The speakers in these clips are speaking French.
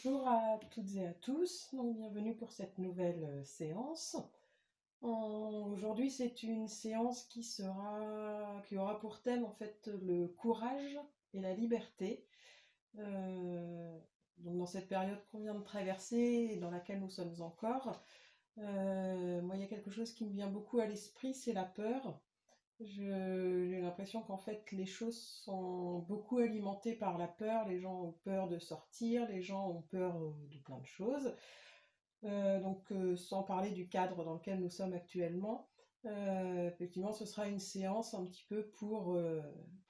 Bonjour à toutes et à tous, donc bienvenue pour cette nouvelle séance. Aujourd'hui, c'est une séance qui aura pour thème en fait le courage et la liberté. Euh, donc dans cette période qu'on vient de traverser et dans laquelle nous sommes encore, moi il y a quelque chose qui me vient beaucoup à l'esprit, c'est la peur. J'ai l'impression qu'en fait les choses sont beaucoup alimentées par la peur. Les gens ont peur de sortir, les gens ont peur de plein de choses. Sans parler du cadre dans lequel nous sommes actuellement, effectivement, ce sera une séance un petit peu pour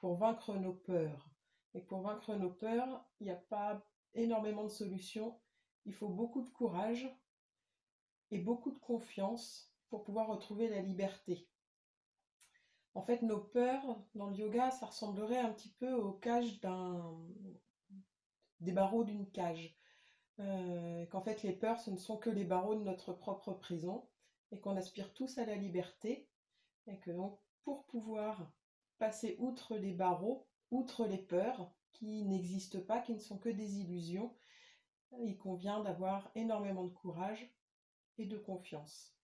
vaincre nos peurs. Et pour vaincre nos peurs, il n'y a pas énormément de solutions. Il faut beaucoup de courage et beaucoup de confiance pour pouvoir retrouver la liberté. En fait, nos peurs, dans le yoga, ça ressemblerait un petit peu aux cages des barreaux d'une cage. Qu'en fait, les peurs, ce ne sont que les barreaux de notre propre prison, et qu'on aspire tous à la liberté, et que donc, pour pouvoir passer outre les barreaux, outre les peurs, qui n'existent pas, qui ne sont que des illusions, il convient d'avoir énormément de courage et de confiance.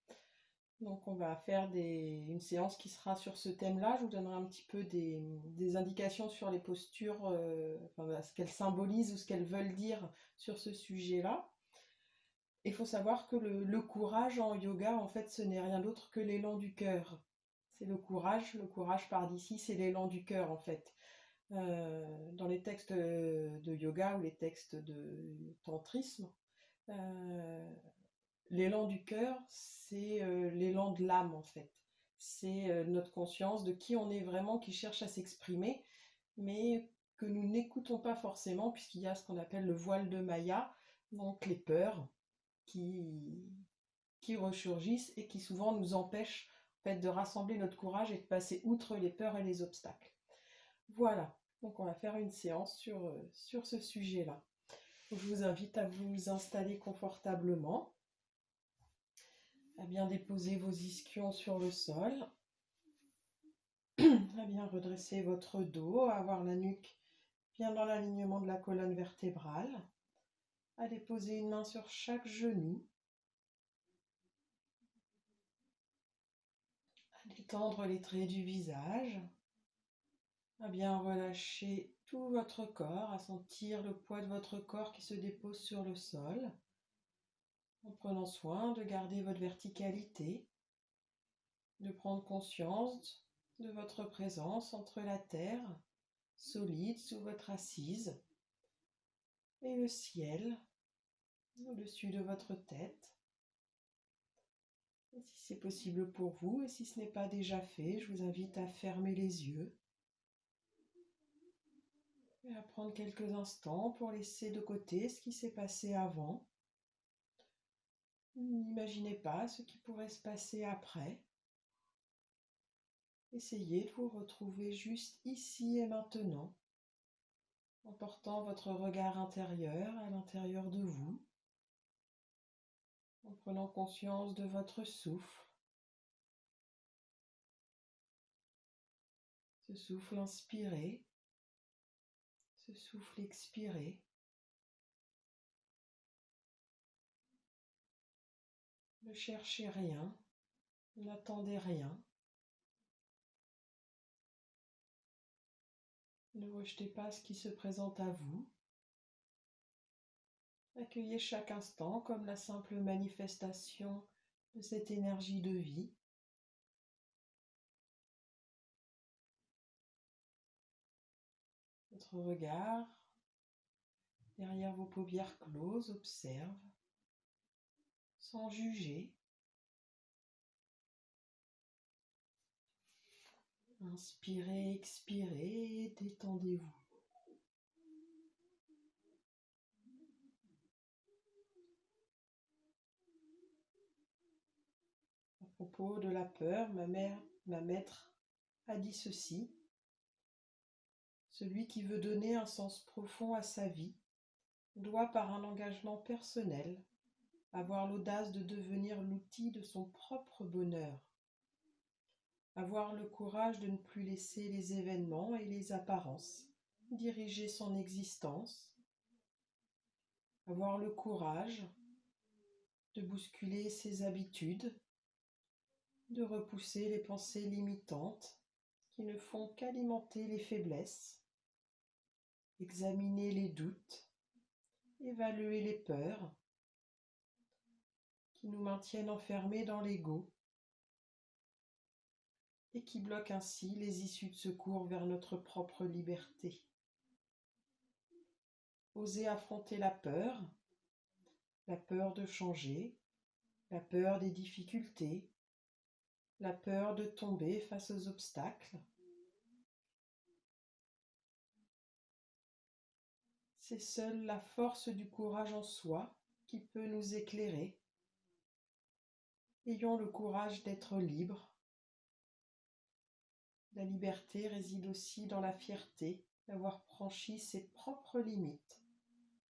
Donc on va faire une séance qui sera sur ce thème-là. Je vous donnerai un petit peu des indications sur les postures, enfin, ce qu'elles symbolisent ou ce qu'elles veulent dire sur ce sujet-là. Il faut savoir que le courage en yoga, en fait, ce n'est rien d'autre que l'élan du cœur. C'est le courage par d'ici, c'est l'élan du cœur, en fait. Dans les textes de yoga ou les textes de tantrisme, euh, l'élan du cœur, c'est l'élan de l'âme en fait. C'est notre conscience de qui on est vraiment qui cherche à s'exprimer, mais que nous n'écoutons pas forcément puisqu'il y a ce qu'on appelle le voile de Maya, donc les peurs qui, qui ressurgissent et qui souvent nous empêchent en fait, de rassembler notre courage et de passer outre les peurs et les obstacles. Voilà, donc on va faire une séance sur ce sujet-là. Je vous invite à vous installer confortablement, à bien déposer vos ischions sur le sol, à bien redresser votre dos, à avoir la nuque bien dans l'alignement de la colonne vertébrale, à déposer une main sur chaque genou, à détendre les traits du visage, à bien relâcher tout votre corps, à sentir le poids de votre corps qui se dépose sur le sol, en prenant soin de garder votre verticalité, de prendre conscience de votre présence entre la terre solide sous votre assise et le ciel au-dessus de votre tête. Et si c'est possible pour vous, et si ce n'est pas déjà fait, je vous invite à fermer les yeux et à prendre quelques instants pour laisser de côté ce qui s'est passé avant. N'imaginez pas ce qui pourrait se passer après. Essayez de vous retrouver juste ici et maintenant, en portant votre regard intérieur à l'intérieur de vous, en prenant conscience de votre souffle. Ce souffle inspiré, ce souffle expiré. Ne cherchez rien, n'attendez rien. Ne rejetez pas ce qui se présente à vous. Accueillez chaque instant comme la simple manifestation de cette énergie de vie. Votre regard, derrière vos paupières closes, observe, sans juger. Inspirez, expirez, détendez-vous. À propos de la peur, ma maître a dit ceci: celui qui veut donner un sens profond à sa vie doit, par un engagement personnel, avoir l'audace de devenir l'outil de son propre bonheur, avoir le courage de ne plus laisser les événements et les apparences diriger son existence, avoir le courage de bousculer ses habitudes, de repousser les pensées limitantes qui ne font qu'alimenter les faiblesses, examiner les doutes, évaluer les peurs qui nous maintiennent enfermés dans l'ego et qui bloquent ainsi les issues de secours vers notre propre liberté. Oser affronter la peur de changer, la peur des difficultés, la peur de tomber face aux obstacles. C'est seule la force du courage en soi qui peut nous éclairer. Ayons le courage d'être libres. La liberté réside aussi dans la fierté d'avoir franchi ses propres limites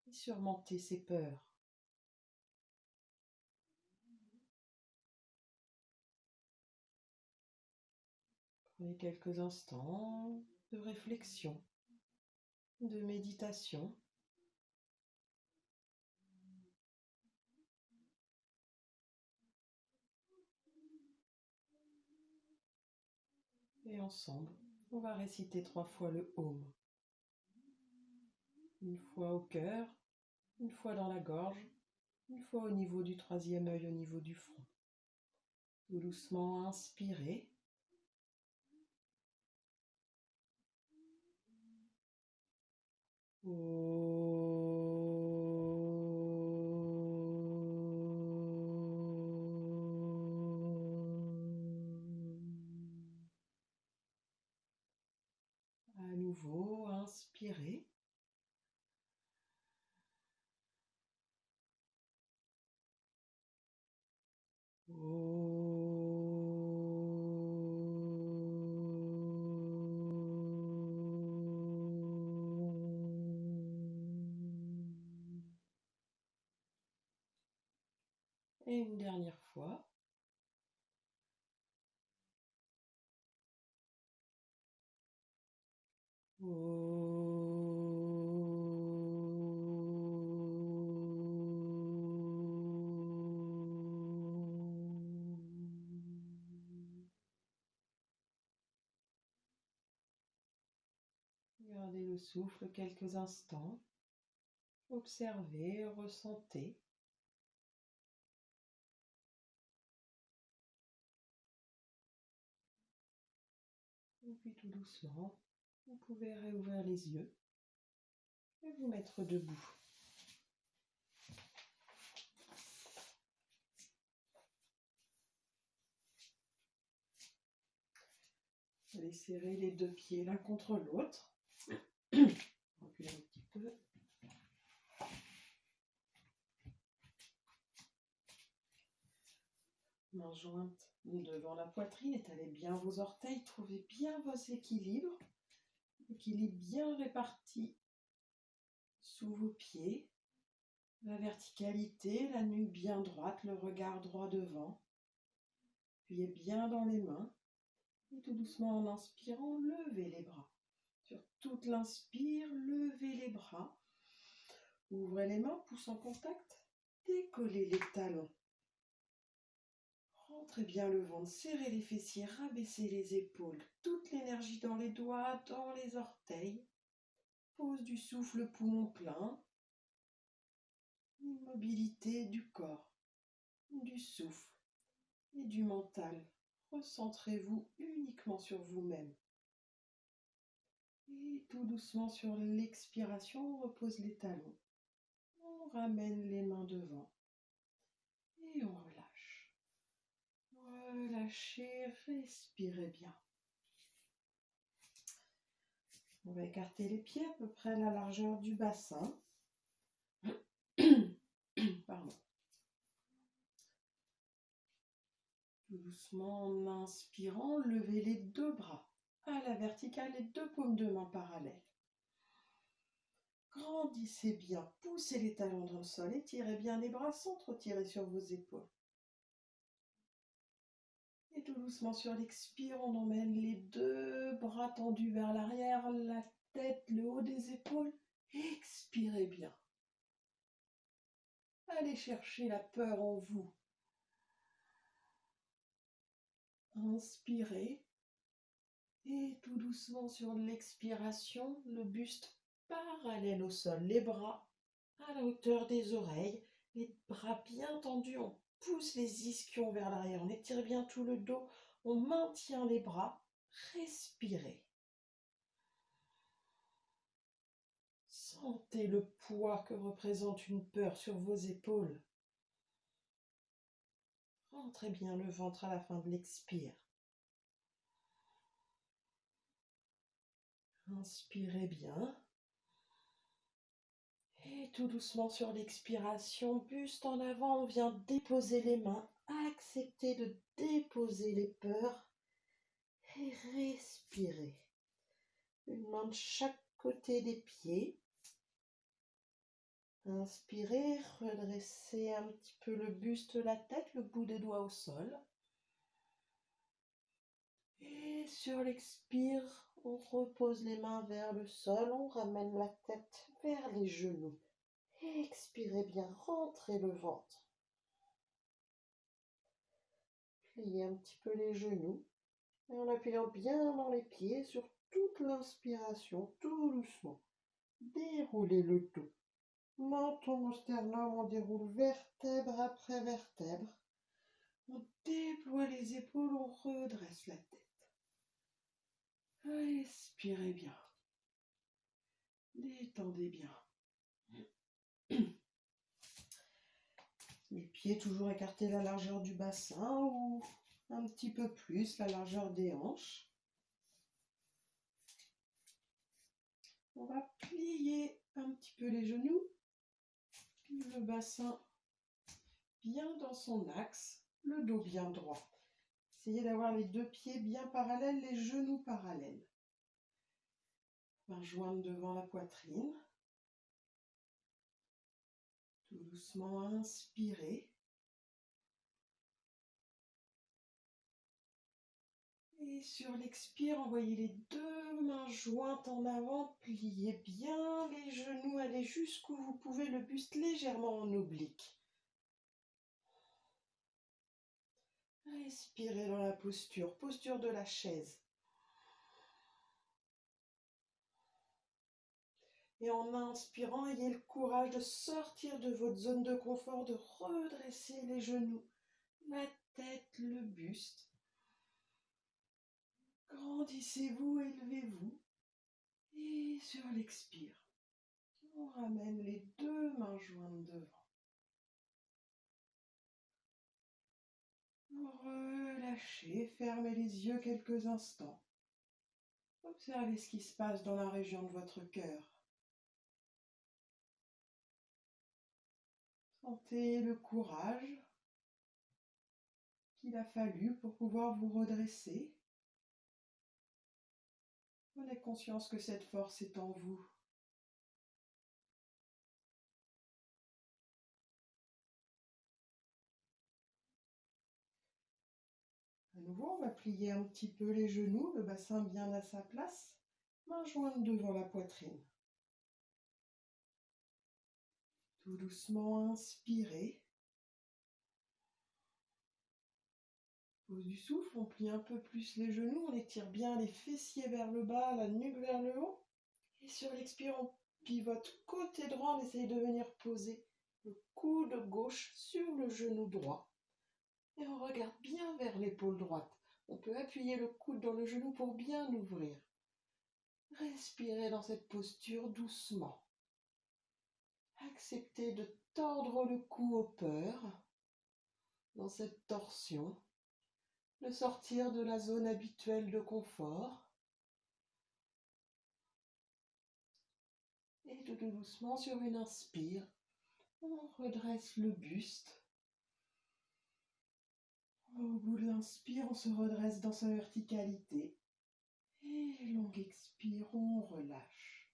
et surmonté ses peurs. Prenez quelques instants de réflexion, de méditation. Et ensemble, on va réciter 3 fois le Om. Une fois au cœur, une fois dans la gorge, une fois au niveau du 3e œil, au niveau du front. Tout doucement, inspirez. À nouveau, inspirez. Et une dernière fois. Gardez le souffle quelques instants. Observez, ressentez. Et puis tout doucement, vous pouvez réouvrir les yeux et vous mettre debout. Vous allez serrer les 2 pieds l'un contre l'autre. Reculez un petit peu. Main jointe devant la poitrine, étalez bien vos orteils, trouvez bien vos équilibres. Équilibre bien réparti sous vos pieds. La verticalité, la nuque bien droite, le regard droit devant. Appuyez bien dans les mains. Et tout doucement en inspirant, levez les bras. Sur toute l'inspire, levez les bras. Ouvrez les mains, pouce en contact. Décollez les talons. Rentrez bien le ventre, serrez les fessiers, rabaissez les épaules. Toute l'énergie dans les doigts, dans les orteils. Pose du souffle, poumon plein. Une mobilité du corps, du souffle et du mental. Recentrez-vous uniquement sur vous-même. Et tout doucement sur l'expiration, on repose les talons. On ramène les mains devant. Et on relâche. Relâchez, respirez bien. On va écarter les pieds à peu près à la largeur du bassin. Pardon. Tout doucement, en inspirant, levez les 2 bras à la verticale, les 2 paumes de main parallèles. Grandissez bien, poussez les talons dans le sol, étirez bien les bras sans trop tirer sur vos épaules. Et tout doucement sur l'expire, on emmène les 2 bras tendus vers l'arrière, la tête, le haut des épaules. Expirez bien. Allez chercher la peur en vous. Inspirez. Et tout doucement sur l'expiration, le buste parallèle au sol, les bras à la hauteur des oreilles, les bras bien tendus, on pousse les ischions vers l'arrière, on étire bien tout le dos, on maintient les bras, respirez. Sentez le poids que représente une peur sur vos épaules. Rentrez bien le ventre à la fin de l'expire. Inspirez bien. Et tout doucement sur l'expiration, buste en avant, on vient déposer les mains. Acceptez de déposer les peurs et respirez. Une main de chaque côté des pieds. Inspirez, redressez un petit peu le buste, la tête, le bout des doigts au sol. Et sur l'expire, on repose les mains vers le sol, on ramène la tête vers les genoux. Expirez bien, rentrez le ventre. Pliez un petit peu les genoux et en appuyant bien dans les pieds sur toute l'inspiration, tout doucement. Déroulez le dos. Menton au sternum, on déroule vertèbre après vertèbre. On déploie les épaules, on redresse la tête. Respirez bien. Détendez bien. Les pieds toujours écartés la largeur du bassin ou un petit peu plus la largeur des hanches. On va plier un petit peu les genoux, le bassin bien dans son axe, le dos bien droit. Essayez d'avoir les deux pieds bien parallèles, les genoux parallèles. Main jointe devant la poitrine. Tout doucement, inspirez. Et sur l'expire, envoyez les deux mains jointes en avant, pliez bien les genoux, allez jusqu'où vous pouvez, le buste légèrement en oblique. Respirez dans la posture, posture de la chaise. Et en inspirant, ayez le courage de sortir de votre zone de confort, de redresser les genoux, la tête, le buste. Grandissez-vous, élevez-vous. Et sur l'expire, on ramène les deux mains jointes devant. Relâchez, fermez les yeux quelques instants. Observez ce qui se passe dans la région de votre cœur. Sentez le courage qu'il a fallu pour pouvoir vous redresser. Prenez conscience que cette force est en vous. À nouveau, on va plier un petit peu les genoux, le bassin bien à sa place, main jointe devant la poitrine. Tout doucement, inspirez. Pose du souffle, on plie un peu plus les genoux, on étire bien les fessiers vers le bas, la nuque vers le haut. Et sur l'expire, on pivote côté droit, on essaye de venir poser le coude gauche sur le genou droit. Et on regarde bien vers l'épaule droite. On peut appuyer le coude dans le genou pour bien ouvrir. Respirez dans cette posture doucement. Acceptez de tordre le cou aux peurs dans cette torsion, de sortir de la zone habituelle de confort. Et tout doucement, sur une inspire, on redresse le buste. Au bout de l'inspire, on se redresse dans sa verticalité. Et longue expire, on relâche.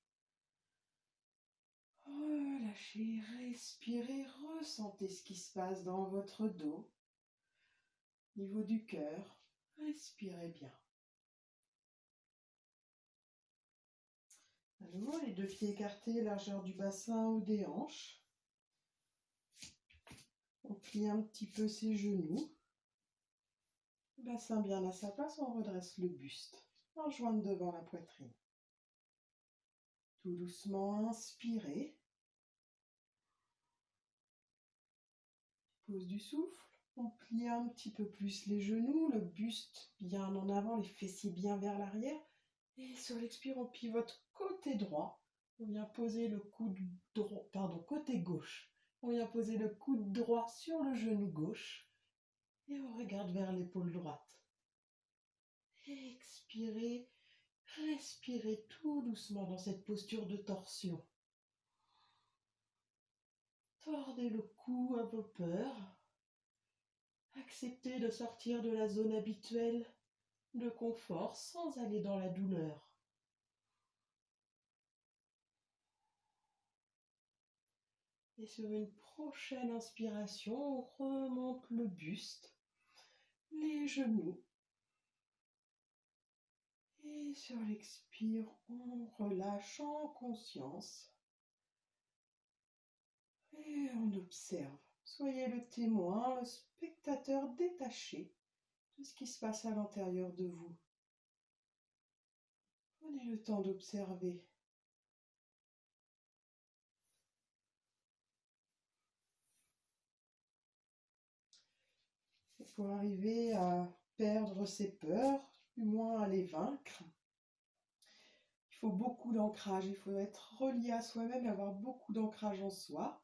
Relâchez, respirez, ressentez ce qui se passe dans votre dos. Niveau du cœur, respirez bien. À nouveau, les deux pieds écartés, largeur du bassin ou des hanches. On plie un petit peu ses genoux. Bassin bien à sa place, on redresse le buste. En jointe devant la poitrine. Tout doucement, inspirez. Pose du souffle. On plie un petit peu plus les genoux, le buste bien en avant, les fessiers bien vers l'arrière. Et sur l'expire, on pivote côté droit. On vient poser le coude droit, côté gauche. On vient poser le coude droit sur le genou gauche. Et on regarde vers l'épaule droite. Expirez, respirez tout doucement dans cette posture de torsion. Tordez le cou à vos peurs. Acceptez de sortir de la zone habituelle de confort sans aller dans la douleur. Et sur une prochaine inspiration, on remonte le buste, les genoux. Et sur l'expire, on relâche en conscience. Et on observe. Soyez le témoin, le spectateur détaché de ce qui se passe à l'intérieur de vous. Prenez le temps d'observer. Et pour arriver à perdre ses peurs, du moins à les vaincre, il faut beaucoup d'ancrage. Il faut être relié à soi-même et avoir beaucoup d'ancrage en soi.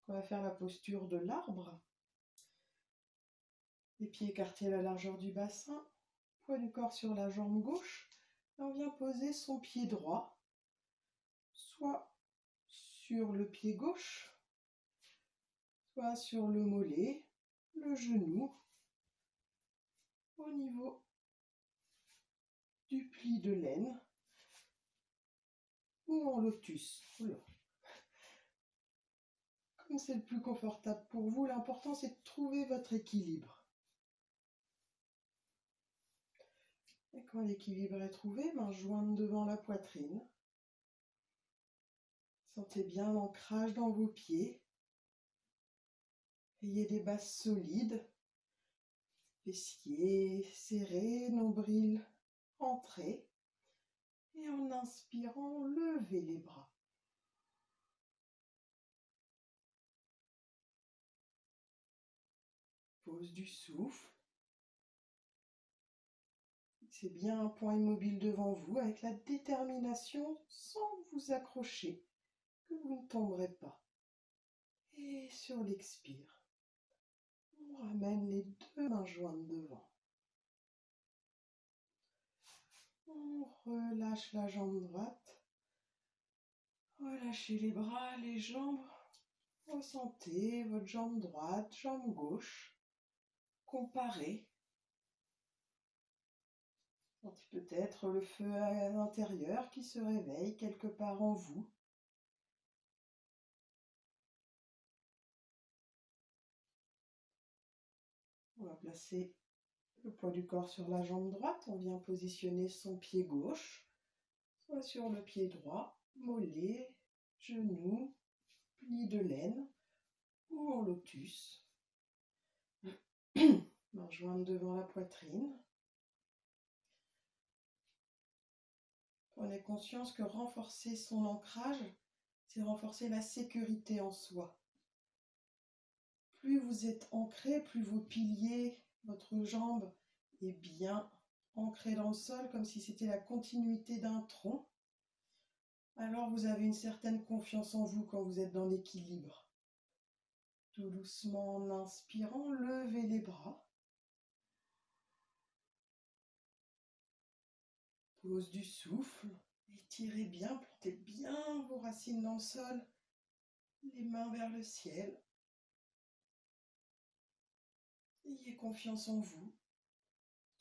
On va faire la posture de l'arbre. Les pieds écartés à la largeur du bassin, poids du corps sur la jambe gauche. Et on vient poser son pied droit, soit sur le pied gauche, soit sur le mollet, le genou, au niveau du pli de l'aine, ou en lotus. Oula. Comme c'est le plus confortable pour vous, l'important c'est de trouver votre équilibre. Et quand l'équilibre est trouvé, main jointe devant la poitrine. Sentez bien l'ancrage dans vos pieds. Ayez des bases solides. Fessiers serrés, nombril rentré. Et en inspirant, levez les bras. Pose du souffle. C'est bien un point immobile devant vous avec la détermination sans vous accrocher que vous ne tomberez pas. Et sur l'expire, on ramène les deux mains jointes devant. On relâche la jambe droite. Relâchez les bras, les jambes. Ressentez votre jambe droite, jambe gauche. Comparez. Sentez peut-être le feu à l'intérieur qui se réveille quelque part en vous. On va placer le poids du corps sur la jambe droite. On vient positionner son pied gauche, soit sur le pied droit, mollet, genou, pli de l'aine ou en lotus. Main jointe devant la poitrine. Prenez conscience que renforcer son ancrage, c'est renforcer la sécurité en soi. Plus vous êtes ancré, plus vos piliers, votre jambe est bien ancrée dans le sol, comme si c'était la continuité d'un tronc. Alors vous avez une certaine confiance en vous quand vous êtes dans l'équilibre. Tout doucement en inspirant, levez les bras. Pose du souffle. Étirez bien, plantez bien vos racines dans le sol. Les mains vers le ciel. Ayez confiance en vous.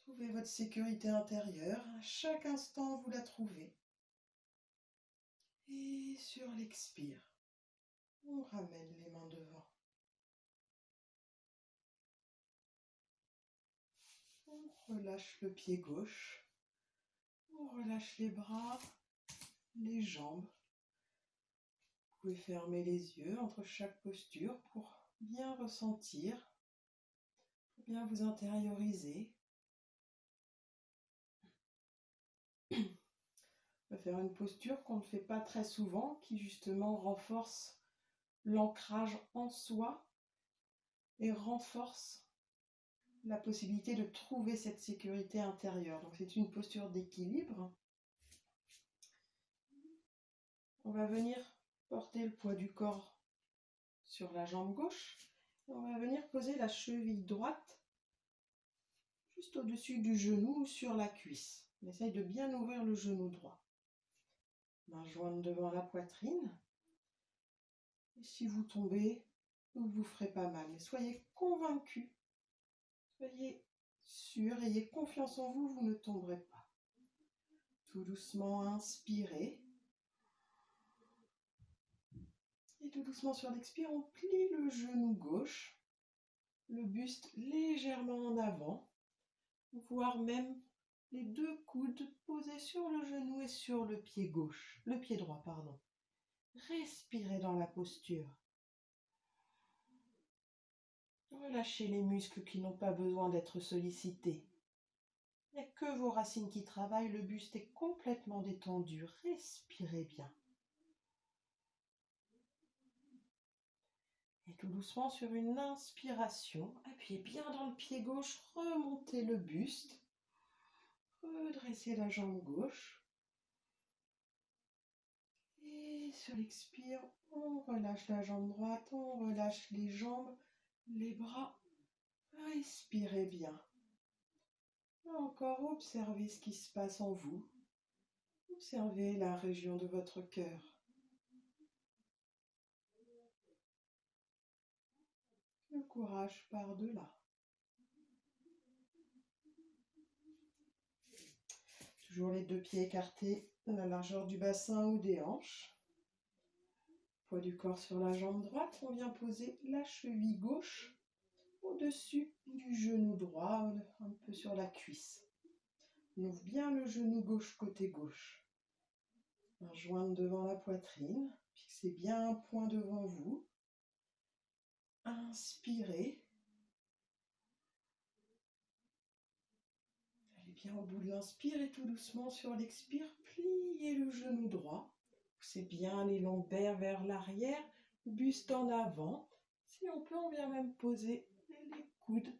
Trouvez votre sécurité intérieure. À chaque instant, vous la trouvez. Et sur l'expire, on ramène les mains devant. On relâche le pied gauche. On relâche les bras, les jambes. Vous pouvez fermer les yeux entre chaque posture pour bien ressentir, bien vous intérioriser. On va faire une posture qu'on ne fait pas très souvent, qui justement renforce l'ancrage en soi et renforce la possibilité de trouver cette sécurité intérieure. Donc c'est une posture d'équilibre. On va venir porter le poids du corps sur la jambe gauche. On va venir poser la cheville droite juste au-dessus du genou ou sur la cuisse. On essaye de bien ouvrir le genou droit. Main jointe devant la poitrine. Et si vous tombez, vous ne vous ferez pas mal. Mais soyez convaincus, soyez sûrs, ayez confiance en vous, vous ne tomberez pas. Tout doucement, inspirez. Et tout doucement sur l'expire, on plie le genou gauche, le buste légèrement en avant, voire même les deux coudes posés sur le genou et sur le pied gauche, le pied droit, pardon. Respirez dans la posture. Relâchez les muscles qui n'ont pas besoin d'être sollicités. Il n'y a que vos racines qui travaillent, le buste est complètement détendu. Respirez bien. Et tout doucement sur une inspiration, appuyez bien dans le pied gauche, remontez le buste, redressez la jambe gauche. Et sur l'expire, on relâche la jambe droite, on relâche les jambes, les bras. Respirez bien. Encore, observez ce qui se passe en vous. Observez la région de votre cœur. Le courage par-delà. Toujours les deux pieds écartés à la largeur du bassin ou des hanches. Poids du corps sur la jambe droite. On vient poser la cheville gauche au-dessus du genou droit, un peu sur la cuisse. On ouvre bien le genou gauche côté gauche. Main jointe devant la poitrine. Fixez bien un point devant vous. Inspirez. Allez bien au bout de l'inspire et tout doucement sur l'expire, pliez le genou droit. Poussez bien les lombaires vers l'arrière, buste en avant. Si on peut, on vient même poser les coudes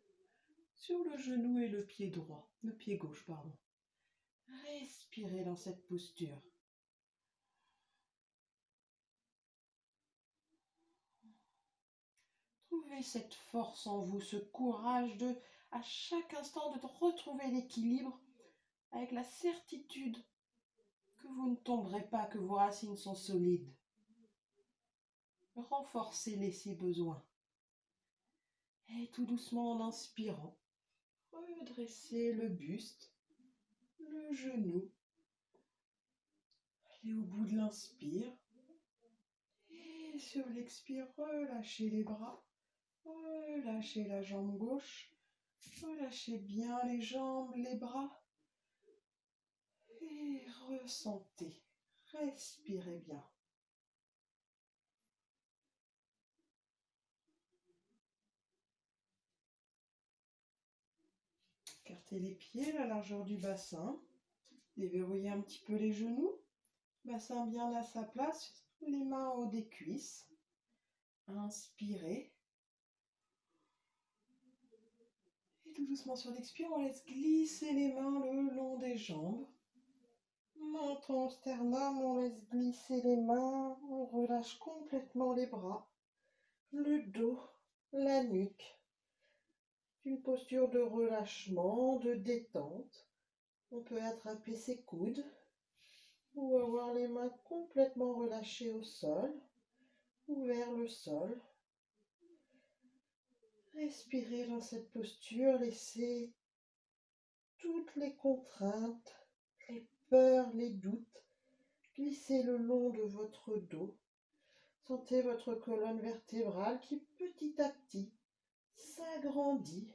sur le genou et le pied droit, le pied gauche, pardon. Respirez dans cette posture. Trouvez cette force en vous, ce courage de, à chaque instant, de retrouver l'équilibre avec la certitude que vous ne tomberez pas, que vos racines sont solides. Renforcez-les si besoin. Et tout doucement en inspirant, redressez le buste, le genou. Allez au bout de l'inspire. Et sur l'expire, relâchez les bras. Relâchez la jambe gauche. Relâchez bien les jambes, les bras. Et ressentez. Respirez bien. Écartez les pieds, la largeur du bassin. Déverrouillez un petit peu les genoux. Bassin bien à sa place. Les mains au haut des cuisses. Inspirez. Et tout doucement sur l'expire, on laisse glisser les mains le long des jambes. Menton, sternum, on laisse glisser les mains. On relâche complètement les bras, le dos, la nuque. Une posture de relâchement, de détente. On peut attraper ses coudes ou avoir les mains complètement relâchées au sol ou vers le sol. Respirez dans cette posture, laissez toutes les contraintes, les peurs, les doutes glisser le long de votre dos. Sentez votre colonne vertébrale qui petit à petit s'agrandit,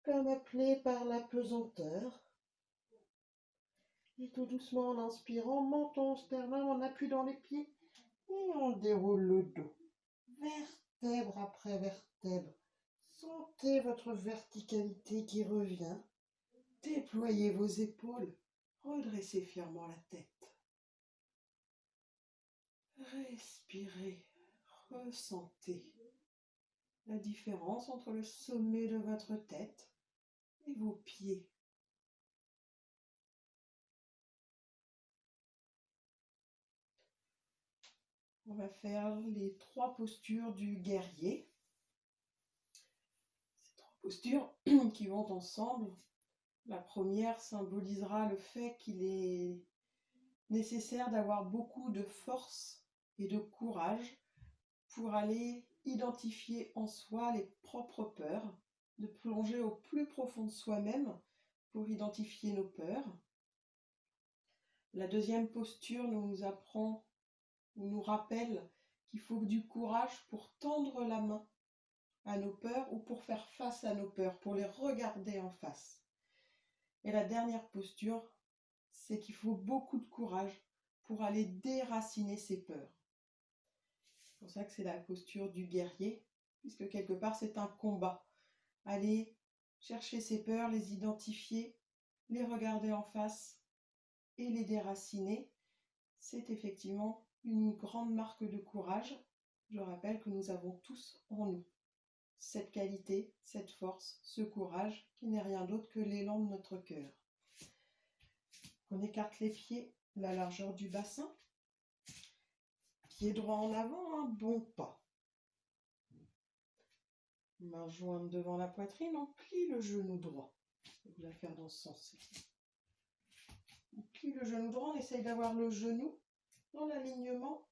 comme appelée par la pesanteur. Et tout doucement en inspirant, menton, sternum, on appuie dans les pieds et on déroule le dos. vertèbre après vertèbre. Sentez votre verticalité qui revient. Déployez vos épaules. Redressez fièrement la tête. Respirez. Ressentez la différence entre le sommet de votre tête et vos pieds. On va faire les 3 postures du guerrier. Ces 3 postures qui vont ensemble. La première symbolisera le fait qu'il est nécessaire d'avoir beaucoup de force et de courage pour aller identifier en soi les propres peurs, de plonger au plus profond de soi-même pour identifier nos peurs. La deuxième posture nous rappelle qu'il faut du courage pour tendre la main à nos peurs ou pour faire face à nos peurs, pour les regarder en face. Et la dernière posture, c'est qu'il faut beaucoup de courage pour aller déraciner ses peurs. C'est pour ça que c'est la posture du guerrier, puisque quelque part c'est un combat. Aller chercher ses peurs, les identifier, les regarder en face et les déraciner, c'est effectivement une grande marque de courage. Je rappelle que nous avons tous en nous cette qualité, cette force, ce courage qui n'est rien d'autre que l'élan de notre cœur. On écarte les pieds, la largeur du bassin. Pied droit en avant, un bon pas. Main jointe devant la poitrine, on plie le genou droit. Je vais la faire dans ce sens. On plie le genou droit, on essaye d'avoir le genou dans l'alignement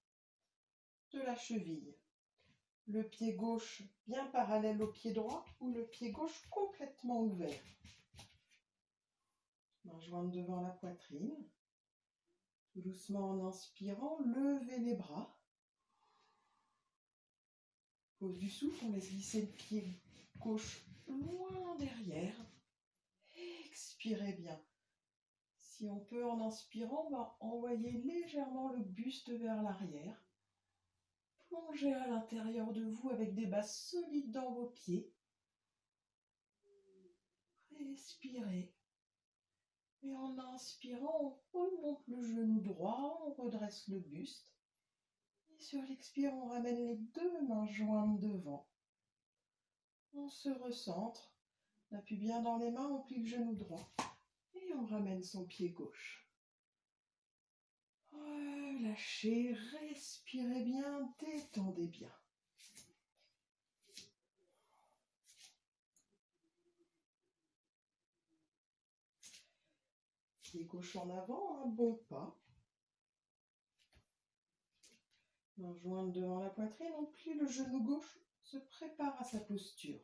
de la cheville. Le pied gauche bien parallèle au pied droit ou le pied gauche complètement ouvert. Main jointe devant la poitrine. Tout doucement en inspirant, levez les bras. Pose du souffle, on laisse glisser le pied gauche loin derrière. Expirez bien. Si on peut, en inspirant, on va envoyer légèrement le buste vers l'arrière. Plongez à l'intérieur de vous avec des bases solides dans vos pieds. Respirez. Et en inspirant, on remonte le genou droit, on redresse le buste. Et sur l'expire, on ramène les 2 mains jointes devant. On se recentre. On appuie bien dans les mains, on plie le genou droit. Et on ramène son pied gauche. Relâchez, respirez bien, détendez bien. Pied gauche en avant, un bon pas. Main jointe devant la poitrine, on plie le genou gauche, se prépare à sa posture.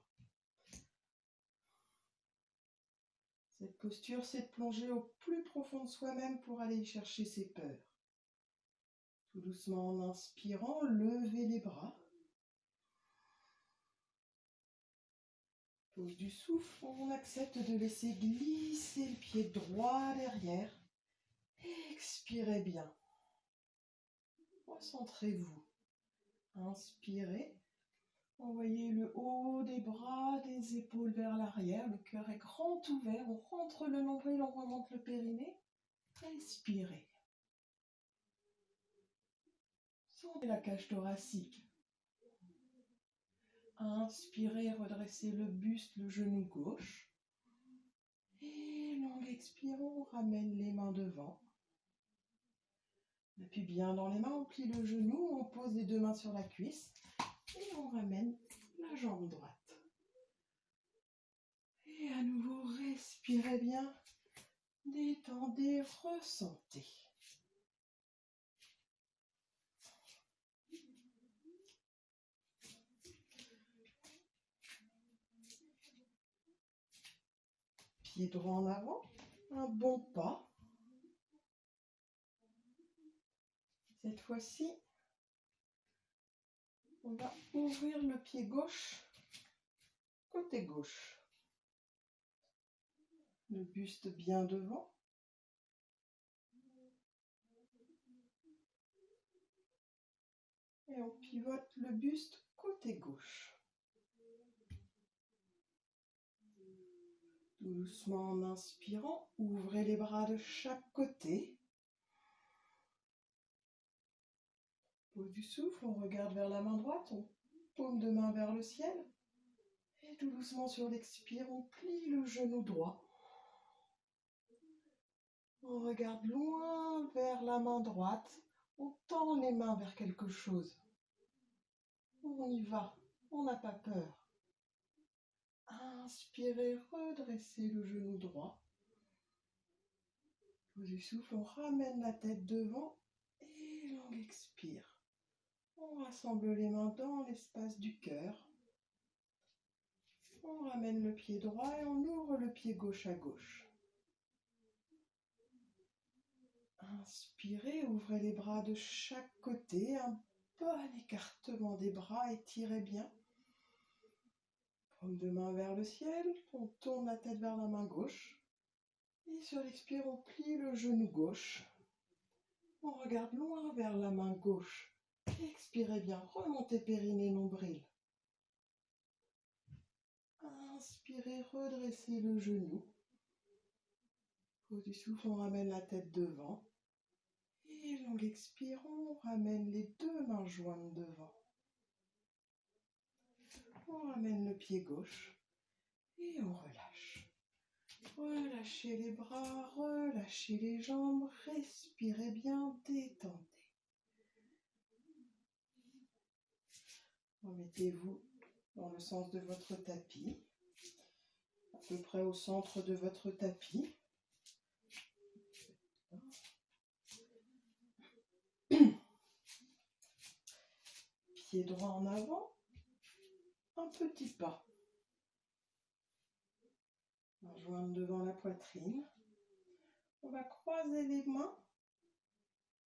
Cette posture, c'est de plonger au plus profond de soi-même pour aller chercher ses peurs. Tout doucement en inspirant, levez les bras. Pose du souffle, on accepte de laisser glisser le pied droit derrière. Expirez bien. Recentrez-vous. Inspirez. Envoyez le haut des bras, des épaules vers l'arrière. Le cœur est grand ouvert. On rentre le nombril, on remonte le périnée. Respirez. Sentez la cage thoracique. Inspirez, redressez le buste, le genou gauche. Et longue expire, on ramène les mains devant. On appuie bien dans les mains, on plie le genou, on pose les 2 mains sur la cuisse. Et on ramène la jambe droite. Et à nouveau, respirez bien. Détendez, ressentez. Pied droit en avant, un bon pas. Cette fois-ci, on va ouvrir le pied gauche, côté gauche. Le buste bien devant. Et on pivote le buste côté gauche. Doucement en inspirant, ouvrez les bras de chaque côté. Pose du souffle, on regarde vers la main droite, on paume de main vers le ciel. Et tout doucement sur l'expire, on plie le genou droit. On regarde loin vers la main droite, on tend les mains vers quelque chose. On y va, on n'a pas peur. Inspirez, redressez le genou droit. Pose du souffle, on ramène la tête devant et longue expire. On rassemble les mains dans l'espace du cœur. On ramène le pied droit et on ouvre le pied gauche à gauche. Inspirez, ouvrez les bras de chaque côté, un bon écartement des bras, étirez bien. Paume de main vers le ciel, on tourne la tête vers la main gauche. Et sur l'expire, on plie le genou gauche. On regarde loin vers la main gauche. Expirez bien, remontez périnée, nombril. Inspirez, redressez le genou. Pose du souffle, on ramène la tête devant. Et longue expire, on ramène les deux mains jointes devant. On ramène le pied gauche et on relâche. Relâchez les bras, relâchez les jambes, respirez bien, détendez. Remettez-vous dans le sens de votre tapis, à peu près au centre de votre tapis. Pied droit en avant, un petit pas. On joindre devant la poitrine. On va croiser les mains,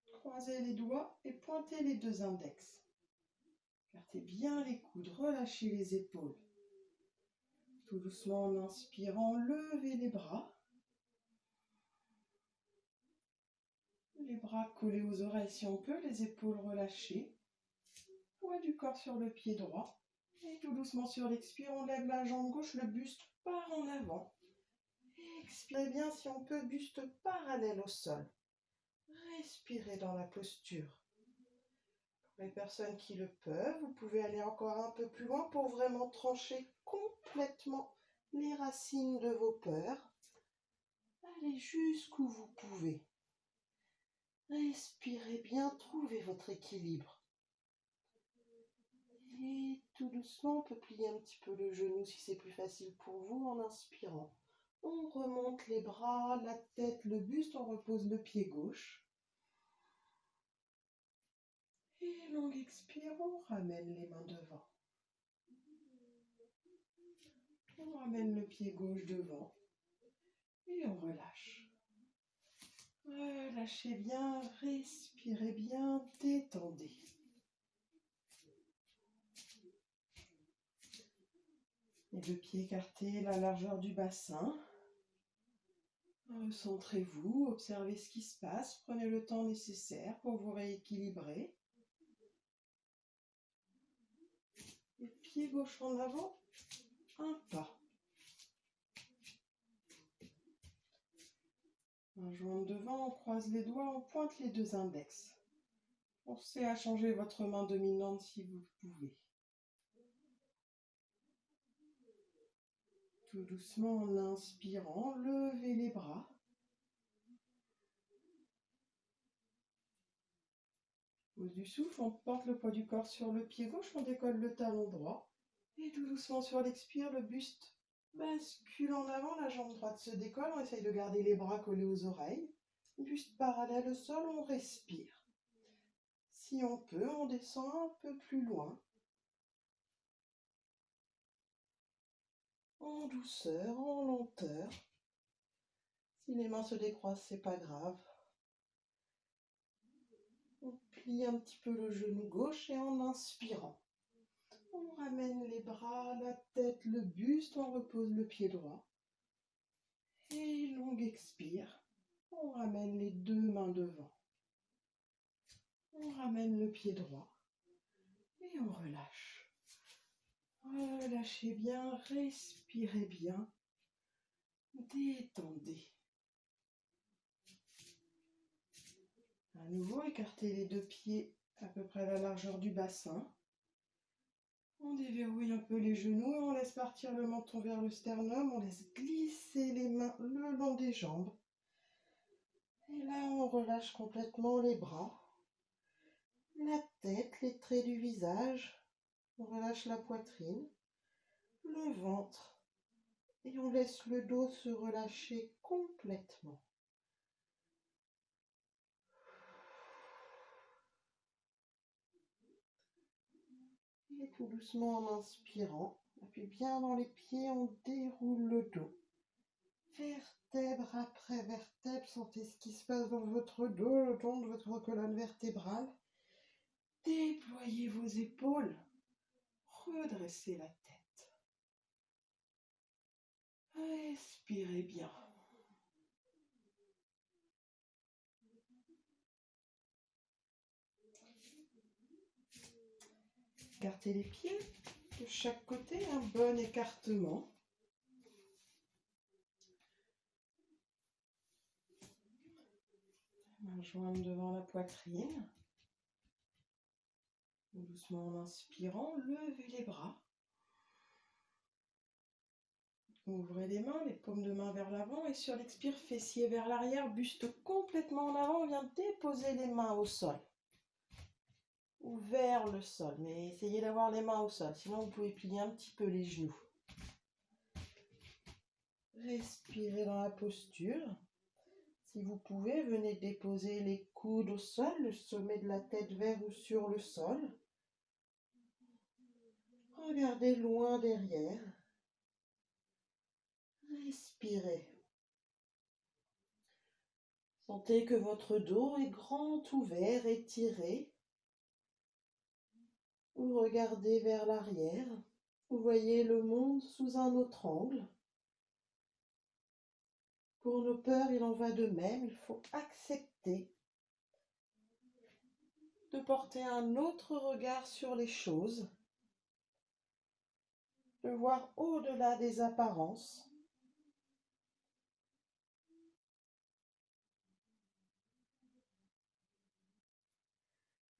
croiser les doigts et pointer les deux index. Écartez bien les coudes, relâchez les épaules. Tout doucement en inspirant, levez les bras. Les bras collés aux oreilles si on peut, les épaules relâchées. Poids du corps sur le pied droit. Et tout doucement sur l'expire, on lève la jambe gauche, le buste part en avant. Expirez bien si on peut, buste parallèle au sol. Respirez dans la posture. Pour les personnes qui le peuvent, vous pouvez aller encore un peu plus loin pour vraiment trancher complètement les racines de vos peurs. Allez jusqu'où vous pouvez. Respirez bien, trouvez votre équilibre. Et tout doucement, on peut plier un petit peu le genou si c'est plus facile pour vous en inspirant. On remonte les bras, la tête, le buste, on repose le pied gauche. Et longue expire, on ramène les mains devant. On ramène le pied gauche devant. Et on relâche. Relâchez bien, respirez bien, détendez. Les deux pieds écartés, la largeur du bassin. Recentrez-vous, observez ce qui se passe, prenez le temps nécessaire pour vous rééquilibrer. Les pieds gauche en avant, un pas. Un joint devant, on croise les doigts, on pointe les deux index. Pensez à changer votre main dominante si vous pouvez. Tout doucement en inspirant, levez les bras. Pose du souffle, on porte le poids du corps sur le pied gauche, on décolle le talon droit. Et tout doucement sur l'expire, le buste bascule en avant, la jambe droite se décolle, on essaye de garder les bras collés aux oreilles. Buste parallèle au sol, on respire. Si on peut, on descend un peu plus loin. En douceur, en lenteur. Si les mains se décroisent, c'est pas grave. On plie un petit peu le genou gauche et en inspirant, on ramène les bras, la tête, le buste, on repose le pied droit. Et longue expire, on ramène les deux mains devant. On ramène le pied droit et on relâche. Relâchez bien, respirez bien, détendez. À nouveau, écartez les deux pieds à peu près à la largeur du bassin. On déverrouille un peu les genoux et on laisse partir le menton vers le sternum. On laisse glisser les mains le long des jambes. Et là, on relâche complètement les bras, la tête, les traits du visage. On relâche la poitrine, le ventre. Et on laisse le dos se relâcher complètement. Et tout doucement en inspirant, appuie bien dans les pieds, on déroule le dos. Vertèbre après vertèbre, sentez ce qui se passe dans votre dos, le long de votre colonne vertébrale. Déployez vos épaules, redressez la tête. Respirez bien. Écartez les pieds de chaque côté, un bon écartement. Main jointe devant la poitrine. Doucement en inspirant, levez les bras. Ouvrez les mains, les paumes de main vers l'avant et sur l'expire, fessiers vers l'arrière, buste complètement en avant. On vient déposer les mains au sol ou vers le sol, mais essayez d'avoir les mains au sol, sinon vous pouvez plier un petit peu les genoux. Respirez dans la posture. Si vous pouvez, venez déposer les coudes au sol, le sommet de la tête vers ou sur le sol. Regardez loin derrière. Respirez. Sentez que votre dos est grand ouvert, étiré. Vous regardez vers l'arrière. Vous voyez le monde sous un autre angle. Pour nos peurs, il en va de même. Il faut accepter de porter un autre regard sur les choses, de voir au-delà des apparences.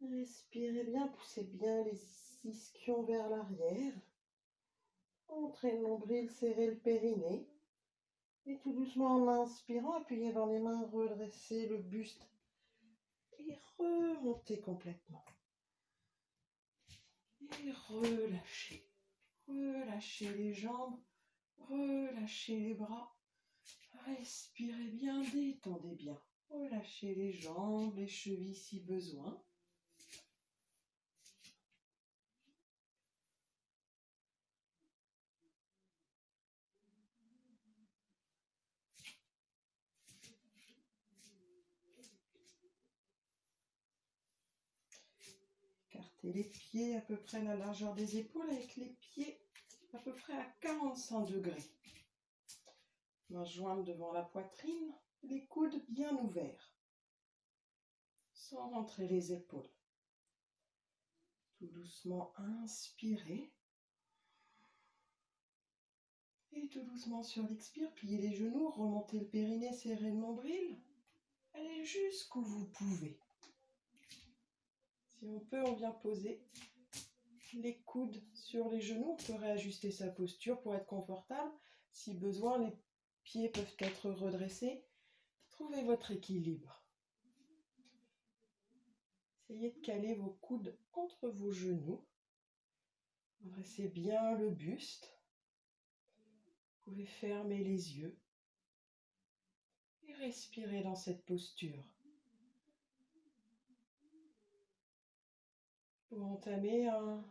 Respirez bien, poussez bien les ischions vers l'arrière. Entrez le nombril, serrez le périnée. Et tout doucement en inspirant, appuyez dans les mains, redressez le buste et remontez complètement. Et relâchez. Relâchez les jambes, relâchez les bras. Respirez bien, détendez bien. Relâchez les jambes, les chevilles si besoin. Écartez les pieds à peu près à la largeur des épaules avec les pieds à peu près à 45 degrés. Main jointe devant la poitrine, les coudes bien ouverts, sans rentrer les épaules. Tout doucement, inspirez. Et tout doucement sur l'expire, pliez les genoux, remontez le périnée, serrez le nombril. Allez jusqu'où vous pouvez. Si on peut, on vient poser les coudes sur les genoux. On peut réajuster sa posture pour être confortable. Si besoin, les pieds peuvent être redressés. Trouvez votre équilibre. Essayez de caler vos coudes entre vos genoux. Redressez bien le buste. Vous pouvez fermer les yeux et respirer dans cette posture. Pour entamer un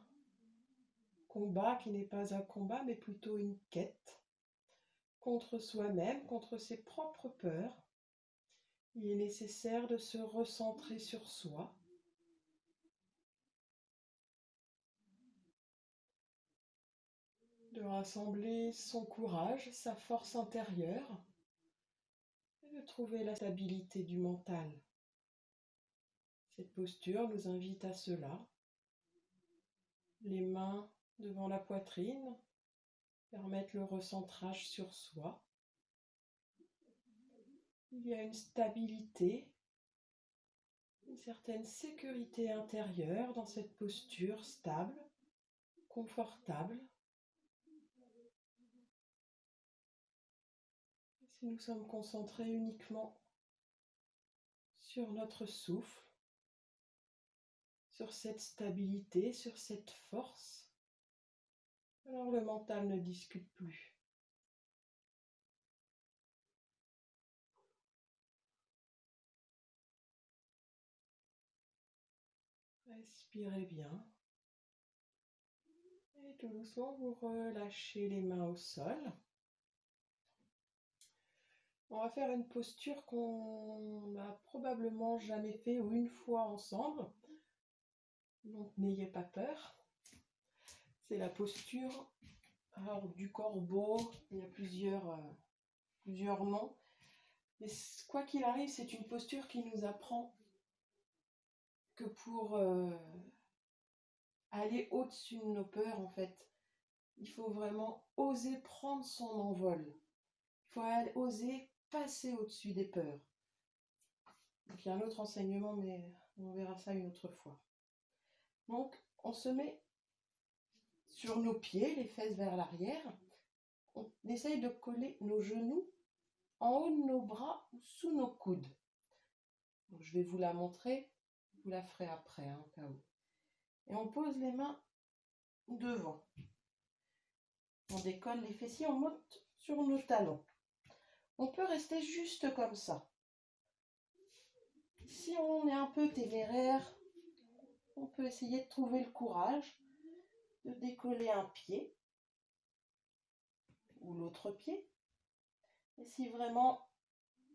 combat qui n'est pas un combat, mais plutôt une quête contre soi-même, contre ses propres peurs. Il est nécessaire de se recentrer sur soi. De rassembler son courage, sa force intérieure et de trouver la stabilité du mental. Cette posture nous invite à cela. Les mains devant la poitrine, permettre le recentrage sur soi. Il y a une stabilité, une certaine sécurité intérieure dans cette posture stable, confortable. Si nous sommes concentrés uniquement sur notre souffle, sur cette stabilité, sur cette force, alors le mental ne discute plus. Respirez bien. Et tout doucement, vous relâchez les mains au sol. On va faire une posture qu'on n'a probablement jamais fait ou une fois ensemble. Donc n'ayez pas peur. C'est la posture du corbeau. Il y a plusieurs noms. Mais quoi qu'il arrive, c'est une posture qui nous apprend que pour aller au-dessus de nos peurs, en fait, il faut vraiment oser prendre son envol. Il faut oser passer au-dessus des peurs. Donc il y a un autre enseignement, mais on verra ça une autre fois. Donc on se met sur nos pieds, les fesses vers l'arrière. On essaye de coller nos genoux en haut de nos bras ou sous nos coudes. Donc, je vais vous la montrer, vous la ferez après, au cas où. Et on pose les mains devant. On décolle les fessiers, on monte sur nos talons. On peut rester juste comme ça. Si on est un peu téméraire, on peut essayer de trouver le courage de décoller un pied ou l'autre pied. Et si vraiment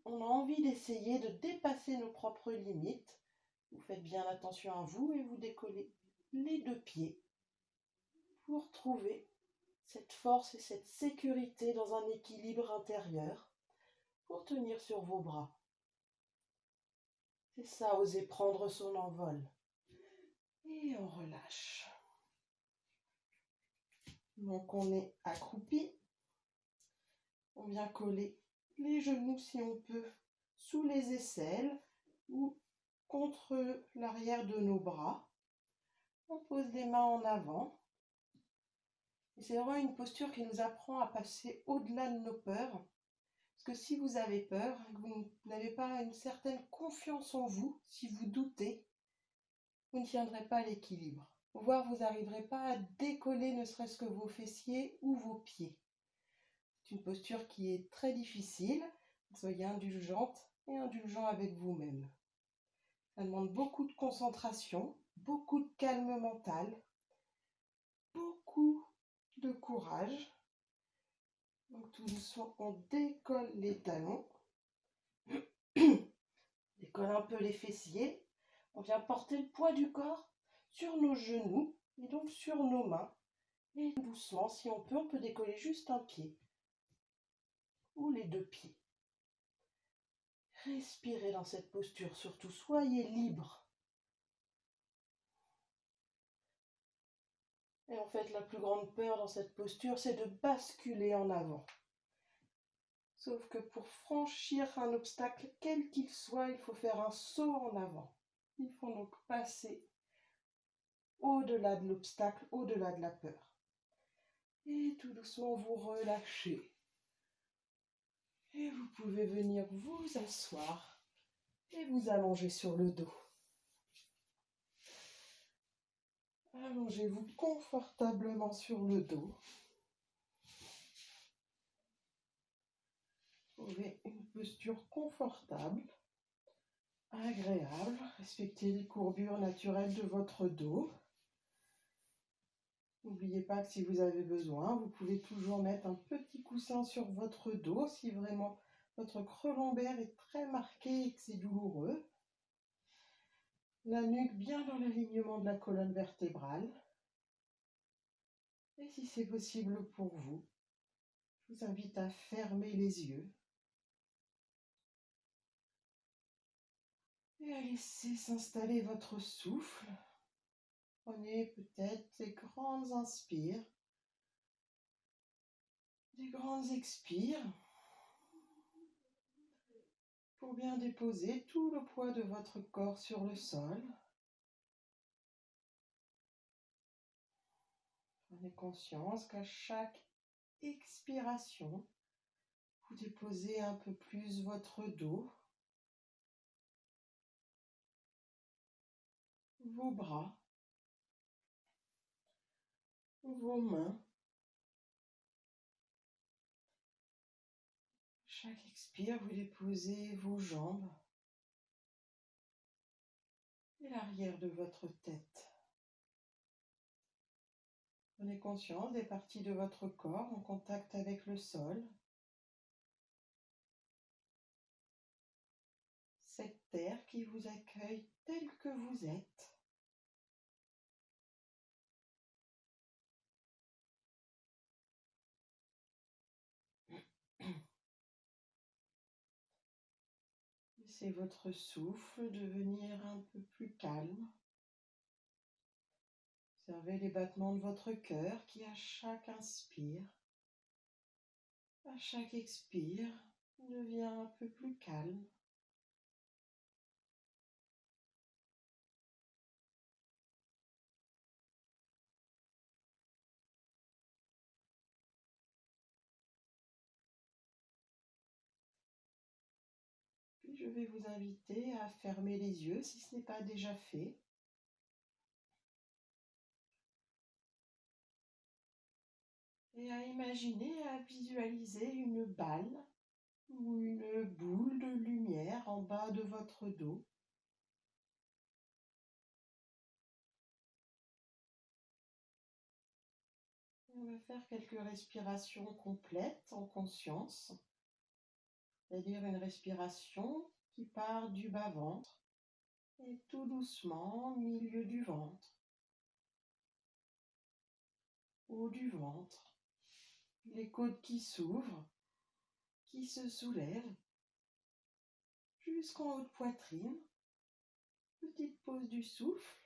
on a envie d'essayer de dépasser nos propres limites, vous faites bien attention à vous et vous décollez les deux pieds pour trouver cette force et cette sécurité dans un équilibre intérieur pour tenir sur vos bras. C'est ça, oser prendre son envol. Et on relâche. Donc on est accroupi. On vient coller les genoux si on peut sous les aisselles ou contre l'arrière de nos bras. On pose les mains en avant. Et c'est vraiment une posture qui nous apprend à passer au-delà de nos peurs. Parce que si vous avez peur, que vous n'avez pas une certaine confiance en vous, si vous doutez, vous ne tiendrez pas l'équilibre. Voire vous n'arriverez pas à décoller ne serait-ce que vos fessiers ou vos pieds. C'est une posture qui est très difficile. Soyez indulgente et indulgent avec vous-même. Ça demande beaucoup de concentration, beaucoup de calme mental, beaucoup de courage. Donc tout doucement, on décolle les talons, décolle un peu les fessiers. On vient porter le poids du corps sur nos genoux et donc sur nos mains. Et doucement, si on peut décoller juste un pied ou les deux pieds. Respirez dans cette posture, surtout soyez libre. Et en fait, la plus grande peur dans cette posture, c'est de basculer en avant. Sauf que pour franchir un obstacle, quel qu'il soit, il faut faire un saut en avant. Il faut donc passer au-delà de l'obstacle, au-delà de la peur. Et tout doucement, vous relâchez. Et vous pouvez venir vous asseoir et vous allonger sur le dos. Allongez-vous confortablement sur le dos. Trouvez une posture confortable, agréable. Respectez les courbures naturelles de votre dos. N'oubliez pas que si vous avez besoin, vous pouvez toujours mettre un petit coussin sur votre dos si vraiment votre creux lombaire est très marqué et que c'est douloureux. La nuque bien dans l'alignement de la colonne vertébrale. Et si c'est possible pour vous, je vous invite à fermer les yeux et à laisser s'installer votre souffle Prenez peut-être des grandes inspires, des grandes expires pour bien déposer tout le poids de votre corps sur le sol. Prenez conscience qu'à chaque expiration, vous déposez un peu plus votre dos, vos bras, vos mains. Chaque expire, vous déposez vos jambes et l'arrière de votre tête. Prenez conscience des parties de votre corps en contact avec le sol. Cette terre qui vous accueille tel que vous êtes. Laissez votre souffle devenir un peu plus calme. Observez les battements de votre cœur qui, à chaque inspire, à chaque expire, devient un peu plus calme. Puis je vais vous inviter à fermer les yeux si ce n'est pas déjà fait. Et à imaginer, à visualiser une balle ou une boule de lumière en bas de votre dos. On va faire quelques respirations complètes en conscience, c'est-à-dire une respiration qui part du bas-ventre et tout doucement au milieu du ventre, haut du ventre, les côtes qui s'ouvrent, qui se soulèvent, jusqu'en haut de poitrine. Petite pause du souffle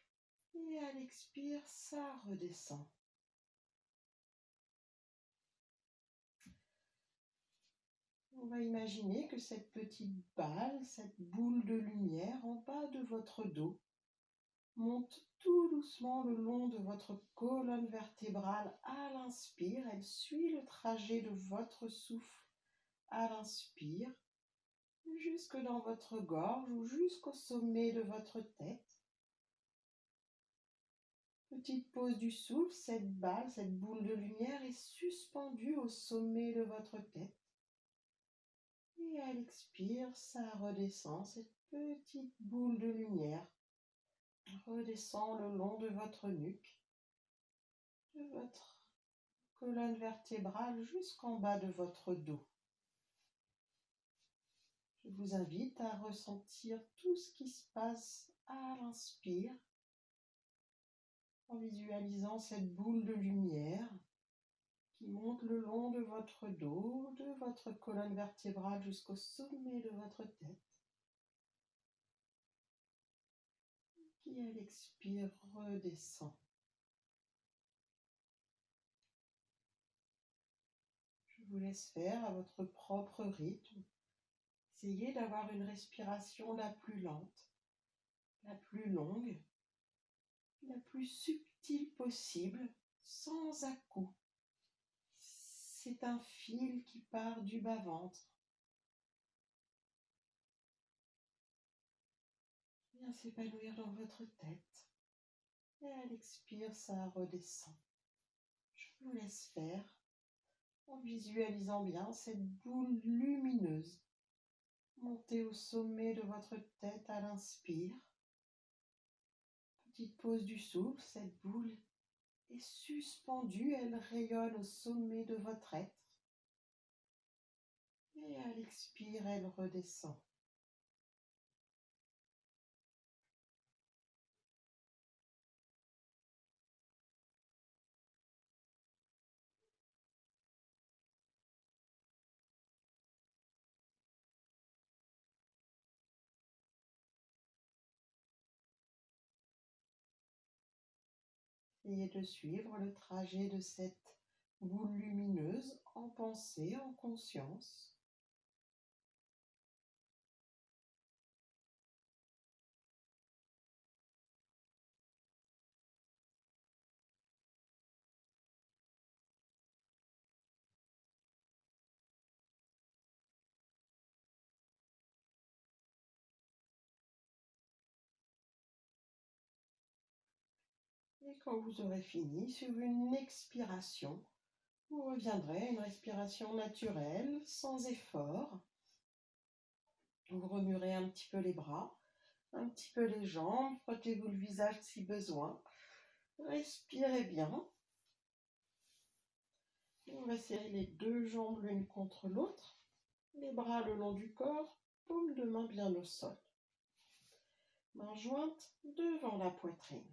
et à l'expire, ça redescend. On va imaginer que cette petite balle, cette boule de lumière en bas de votre dos monte tout doucement le long de votre colonne vertébrale à l'inspire. Elle suit le trajet de votre souffle à l'inspire, jusque dans votre gorge ou jusqu'au sommet de votre tête. Petite pause du souffle, cette balle, cette boule de lumière est suspendue au sommet de votre tête. Et à l'expire, ça redescend, cette petite boule de lumière redescend le long de votre nuque, de votre colonne vertébrale jusqu'en bas de votre dos. Je vous invite à ressentir tout ce qui se passe à l'inspire, en visualisant cette boule de lumière qui monte le long de votre dos, de votre colonne vertébrale jusqu'au sommet de votre tête, qui à l'expire redescend. Je vous laisse faire à votre propre rythme. Essayez d'avoir une respiration la plus lente, la plus longue, la plus subtile possible, sans à-coups. C'est un fil qui part du bas-ventre. Vient s'épanouir dans votre tête. Et à l'expire, ça redescend. Je vous laisse faire en visualisant bien cette boule lumineuse monter au sommet de votre tête à l'inspire. Petite pause du souffle, cette boule est suspendue, elle rayonne au sommet de votre être. Et à l'expire, elle redescend. Essayez de suivre le trajet de cette boule lumineuse en pensée, en conscience. Et quand vous aurez fini, sur une expiration, vous reviendrez à une respiration naturelle, sans effort. Vous remuerez un petit peu les bras, un petit peu les jambes, frottez-vous le visage si besoin. Respirez bien. On va serrer les deux jambes l'une contre l'autre, les bras le long du corps, paume de main bien au sol. Mains jointes devant la poitrine.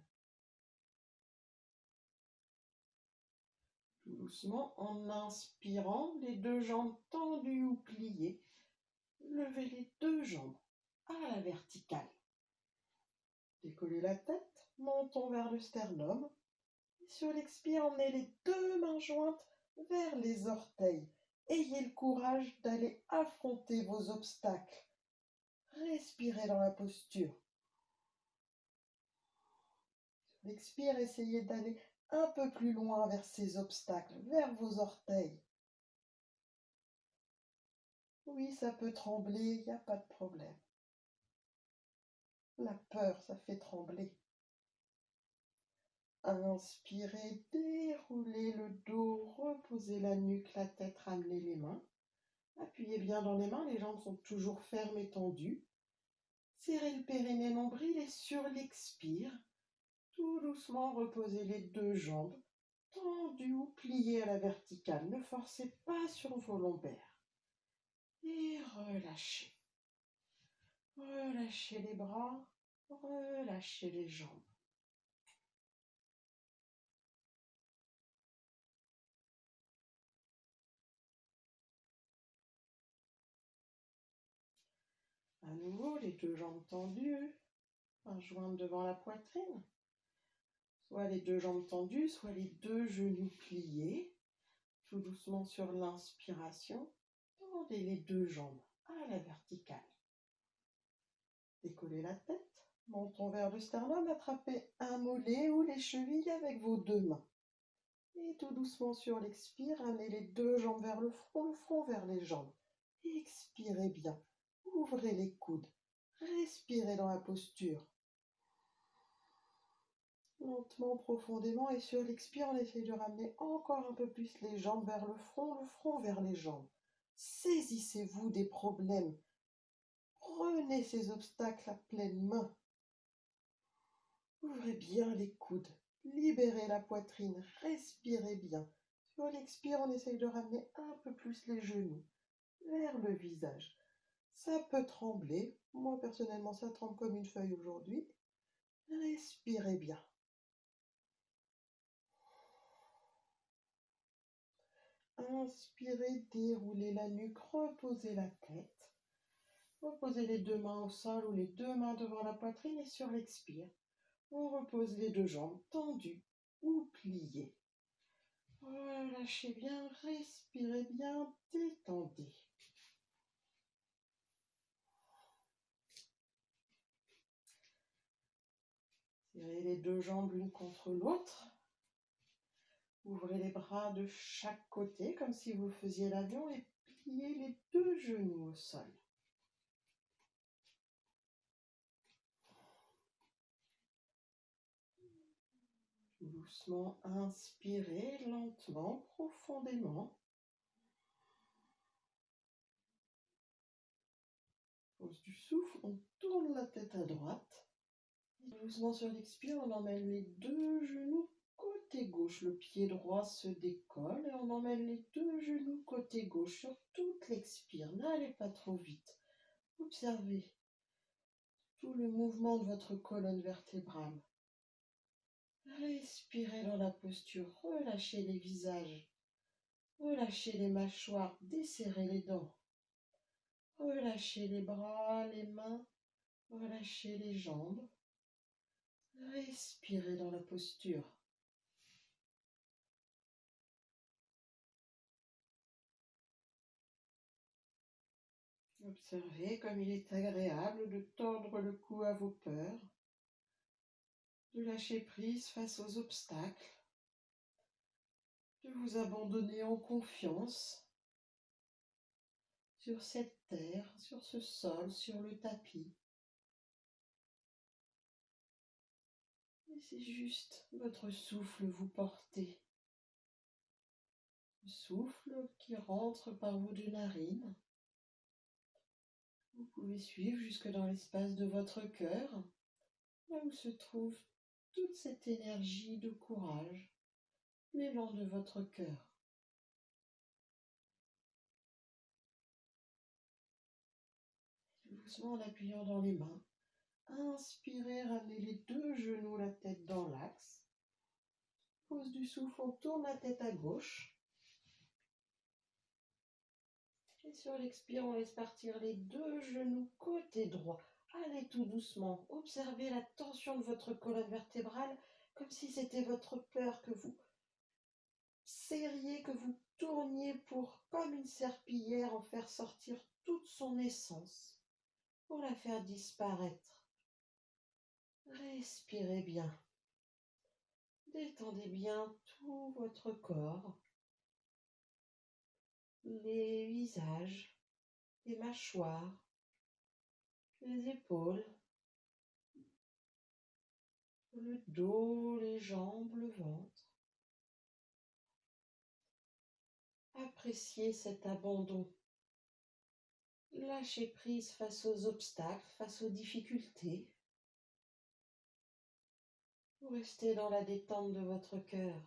Tout doucement, en inspirant, les deux jambes tendues ou pliées, levez les deux jambes à la verticale. Décollez la tête, menton vers le sternum. Et sur l'expire, emmenez les deux mains jointes vers les orteils. Ayez le courage d'aller affronter vos obstacles. Respirez dans la posture. Sur l'expire, essayez d'aller un peu plus loin vers ces obstacles, vers vos orteils. Oui, ça peut trembler, il n'y a pas de problème. La peur, ça fait trembler. Inspirez, déroulez le dos, reposez la nuque, la tête, ramenez les mains. Appuyez bien dans les mains, les jambes sont toujours fermes et tendues. Serrez le périnée nombril et sur l'expire, tout doucement reposez les deux jambes, tendues ou pliées à la verticale. Ne forcez pas sur vos lombaires. Et relâchez. Relâchez les bras, relâchez les jambes. À nouveau, les deux jambes tendues, mains jointes devant la poitrine. Soit les deux jambes tendues, soit les deux genoux pliés. Tout doucement sur l'inspiration, tendez les deux jambes à la verticale. Décollez la tête, menton vers le sternum, attrapez un mollet ou les chevilles avec vos deux mains. Et tout doucement sur l'expire, amenez les deux jambes vers le front vers les jambes. Expirez bien, ouvrez les coudes, respirez dans la posture. Lentement, profondément, et sur l'expire, on essaie de ramener encore un peu plus les jambes vers le front vers les jambes. Saisissez-vous des problèmes. Prenez ces obstacles à pleine main. Ouvrez bien les coudes. Libérez la poitrine. Respirez bien. Sur l'expire, on essaye de ramener un peu plus les genoux vers le visage. Ça peut trembler. Moi, personnellement, ça tremble comme une feuille aujourd'hui. Respirez bien. Inspirez, déroulez la nuque, reposez la tête. Reposez les deux mains au sol ou les deux mains devant la poitrine et sur l'expire, on repose les deux jambes tendues ou pliées. Relâchez bien, respirez bien, détendez. Serrez les deux jambes l'une contre l'autre. Ouvrez les bras de chaque côté comme si vous faisiez l'avion et pliez les deux genoux au sol. Doucement, inspirez lentement, profondément. Pose du souffle, on tourne la tête à droite. Doucement sur l'expire, on emmène les deux genoux côté gauche. Le pied droit se décolle et on emmène les deux genoux côté gauche sur toute l'expire. N'allez pas trop vite. Observez tout le mouvement de votre colonne vertébrale. Respirez dans la posture, relâchez les visages, relâchez les mâchoires, desserrez les dents. Relâchez les bras, les mains, relâchez les jambes. Respirez dans la posture. Observez comme il est agréable de tordre le cou à vos peurs, de lâcher prise face aux obstacles, de vous abandonner en confiance sur cette terre, sur ce sol, sur le tapis. Laissez juste votre souffle vous porter. Le souffle qui rentre par vos deux narines. Vous pouvez suivre jusque dans l'espace de votre cœur, là où se trouve toute cette énergie de courage, l'élan de votre cœur. Doucement en appuyant dans les mains, inspirez, ramenez les deux genoux, la tête dans l'axe. Pose du souffle, on tourne la tête à gauche. Et sur l'expire, on laisse partir les deux genoux côté droit. Allez tout doucement. Observez la tension de votre colonne vertébrale, comme si c'était votre peur que vous serriez, que vous tourniez pour, comme une serpillière, en faire sortir toute son essence, pour la faire disparaître. Respirez bien. Détendez bien tout votre corps, les visages, les mâchoires, les épaules, le dos, les jambes, le ventre. Appréciez cet abandon. Lâchez prise face aux obstacles, face aux difficultés. Vous restez dans la détente de votre cœur.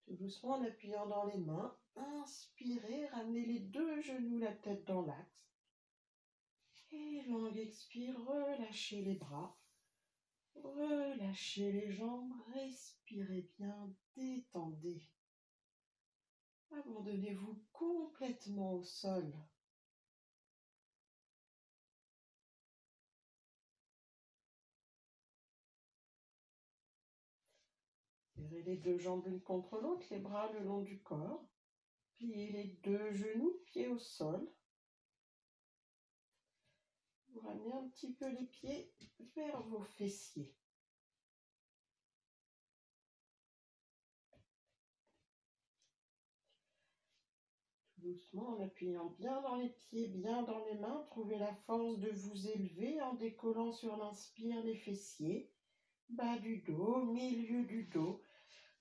Tout doucement, en appuyant dans les mains, inspirez, ramenez les deux genoux, la tête dans l'axe. Et longue expire, relâchez les bras, relâchez les jambes, respirez bien, détendez. Abandonnez-vous complètement au sol. Serrez les deux jambes l'une contre l'autre, les bras le long du corps. Pliez les deux genoux, pieds au sol. Vous ramenez un petit peu les pieds vers vos fessiers. Doucement, en appuyant bien dans les pieds, bien dans les mains, trouvez la force de vous élever en décollant sur l'inspire les fessiers, bas du dos, milieu du dos.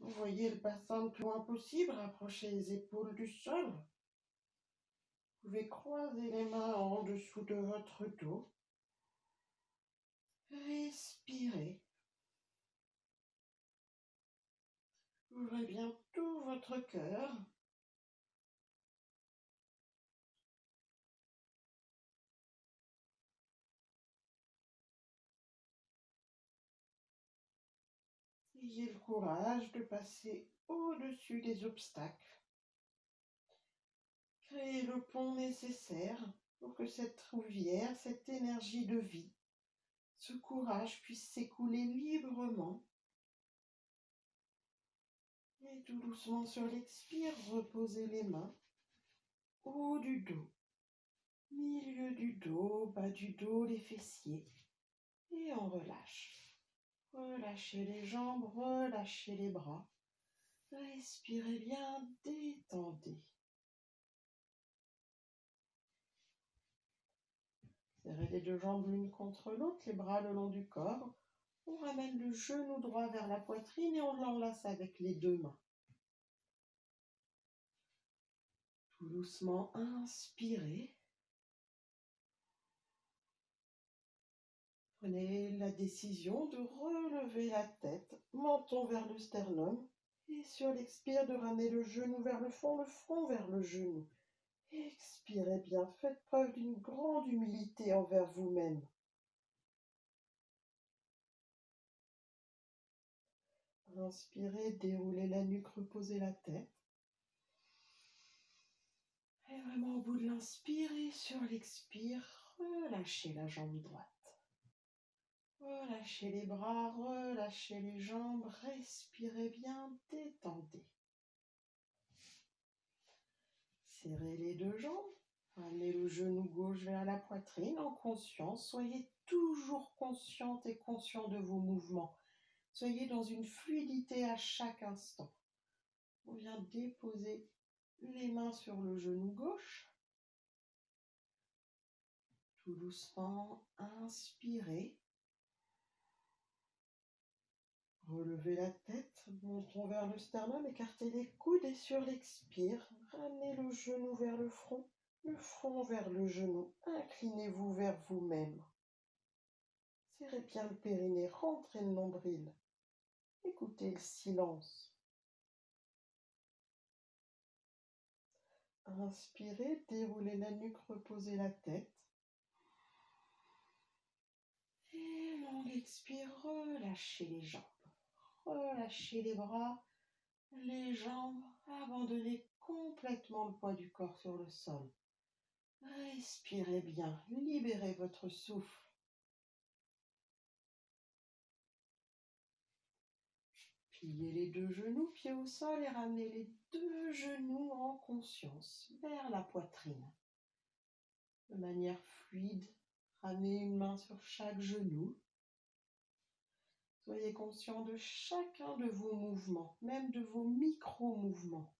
Vous voyez le bassin le plus loin possible, rapprochez les épaules du sol. Vous pouvez croiser les mains en dessous de votre dos. Respirez. Ouvrez bien tout votre cœur. Ayez le courage de passer au-dessus des obstacles. Créez le pont nécessaire pour que cette rivière, cette énergie de vie, ce courage puisse s'écouler librement. Et tout doucement sur l'expire, reposez les mains haut du dos, milieu du dos, bas du dos, les fessiers. Et on relâche. Relâchez les jambes, relâchez les bras. Respirez bien, détendez. Serrez les deux jambes l'une contre l'autre, les bras le long du corps. On ramène le genou droit vers la poitrine et on l'enlace avec les deux mains. Tout doucement, inspirez. Prenez la décision de relever la tête, menton vers le sternum. Et sur l'expire, de ramener le genou vers le front vers le genou. Expirez bien, faites preuve d'une grande humilité envers vous-même. Inspirez, déroulez la nuque, reposez la tête. Et vraiment au bout de l'inspire et sur l'expire, relâchez la jambe droite. Relâchez les bras, relâchez les jambes, respirez bien, détendez. Serrez les deux jambes. Ramenez le genou gauche vers la poitrine en conscience. Soyez toujours consciente et conscient de vos mouvements. Soyez dans une fluidité à chaque instant. On vient déposer les mains sur le genou gauche. Tout doucement, inspirez. Relevez la tête, montrons vers le sternum, écartez les coudes et sur l'expire, ramenez le genou vers le front vers le genou. Inclinez-vous vers vous-même. Serrez bien le périnée, rentrez le nombril. Écoutez le silence. Inspirez, déroulez la nuque, reposez la tête. Et longue expire, relâchez les jambes. Relâchez les bras, les jambes, abandonnez complètement le poids du corps sur le sol. Respirez bien, libérez votre souffle. Pliez les deux genoux, pieds au sol et ramenez les deux genoux en conscience vers la poitrine. De manière fluide, ramenez une main sur chaque genou. Soyez conscient de chacun de vos mouvements, même de vos micro-mouvements.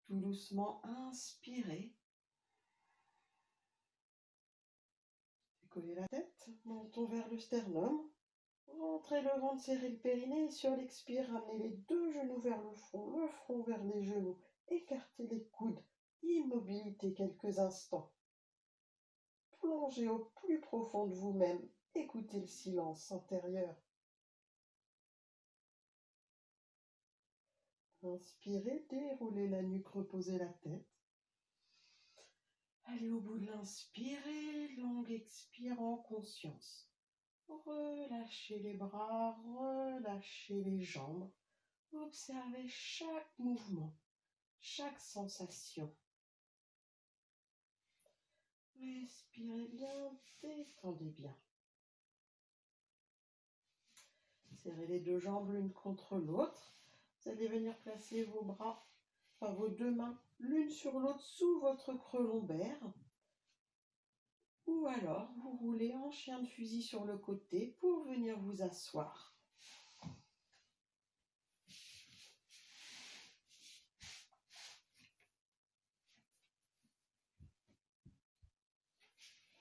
Tout doucement, inspirez. Décollez la tête, montons vers le sternum. Rentrez le ventre, serrez le périnée et sur l'expire, ramenez les deux genoux vers le front vers les genoux. Écartez les coudes, immobilité quelques instants. Plongez au plus profond de vous-même, écoutez le silence intérieur. Inspirez, déroulez la nuque, reposez la tête. Allez au bout de l'inspire, longue expire en conscience. Relâchez les bras, relâchez les jambes. Observez chaque mouvement, chaque sensation. Respirez bien, détendez bien. Serrez les deux jambes l'une contre l'autre. Vous allez venir placer vos bras, vos deux mains, l'une sur l'autre sous votre creux lombaire. Ou alors, vous roulez en chien de fusil sur le côté pour venir vous asseoir.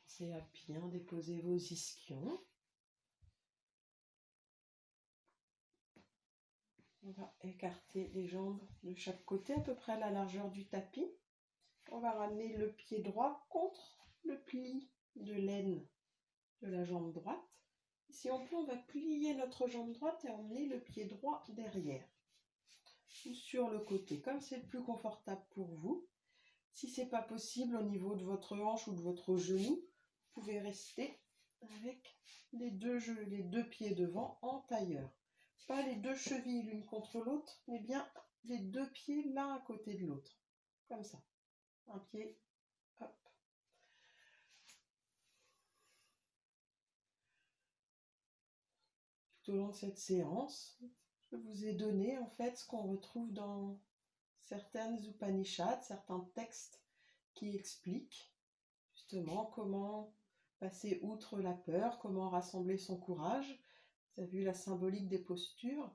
Pensez à bien déposer vos ischions. On va écarter les jambes de chaque côté, à peu près à la largeur du tapis. On va ramener le pied droit contre le pli de l'aine de la jambe droite. Si on peut, on va plier notre jambe droite et emmener le pied droit derrière ou sur le côté, comme c'est le plus confortable pour vous. Si ce n'est pas possible au niveau de votre hanche ou de votre genou, vous pouvez rester avec les deux pieds devant en tailleur. Pas les deux chevilles l'une contre l'autre, mais bien les deux pieds l'un à côté de l'autre. Comme ça. Un pied, hop. Tout au long de cette séance, je vous ai donné en fait ce qu'on retrouve dans certaines Upanishads, certains textes qui expliquent justement comment passer outre la peur, comment rassembler son courage. Vous avez vu la symbolique des postures.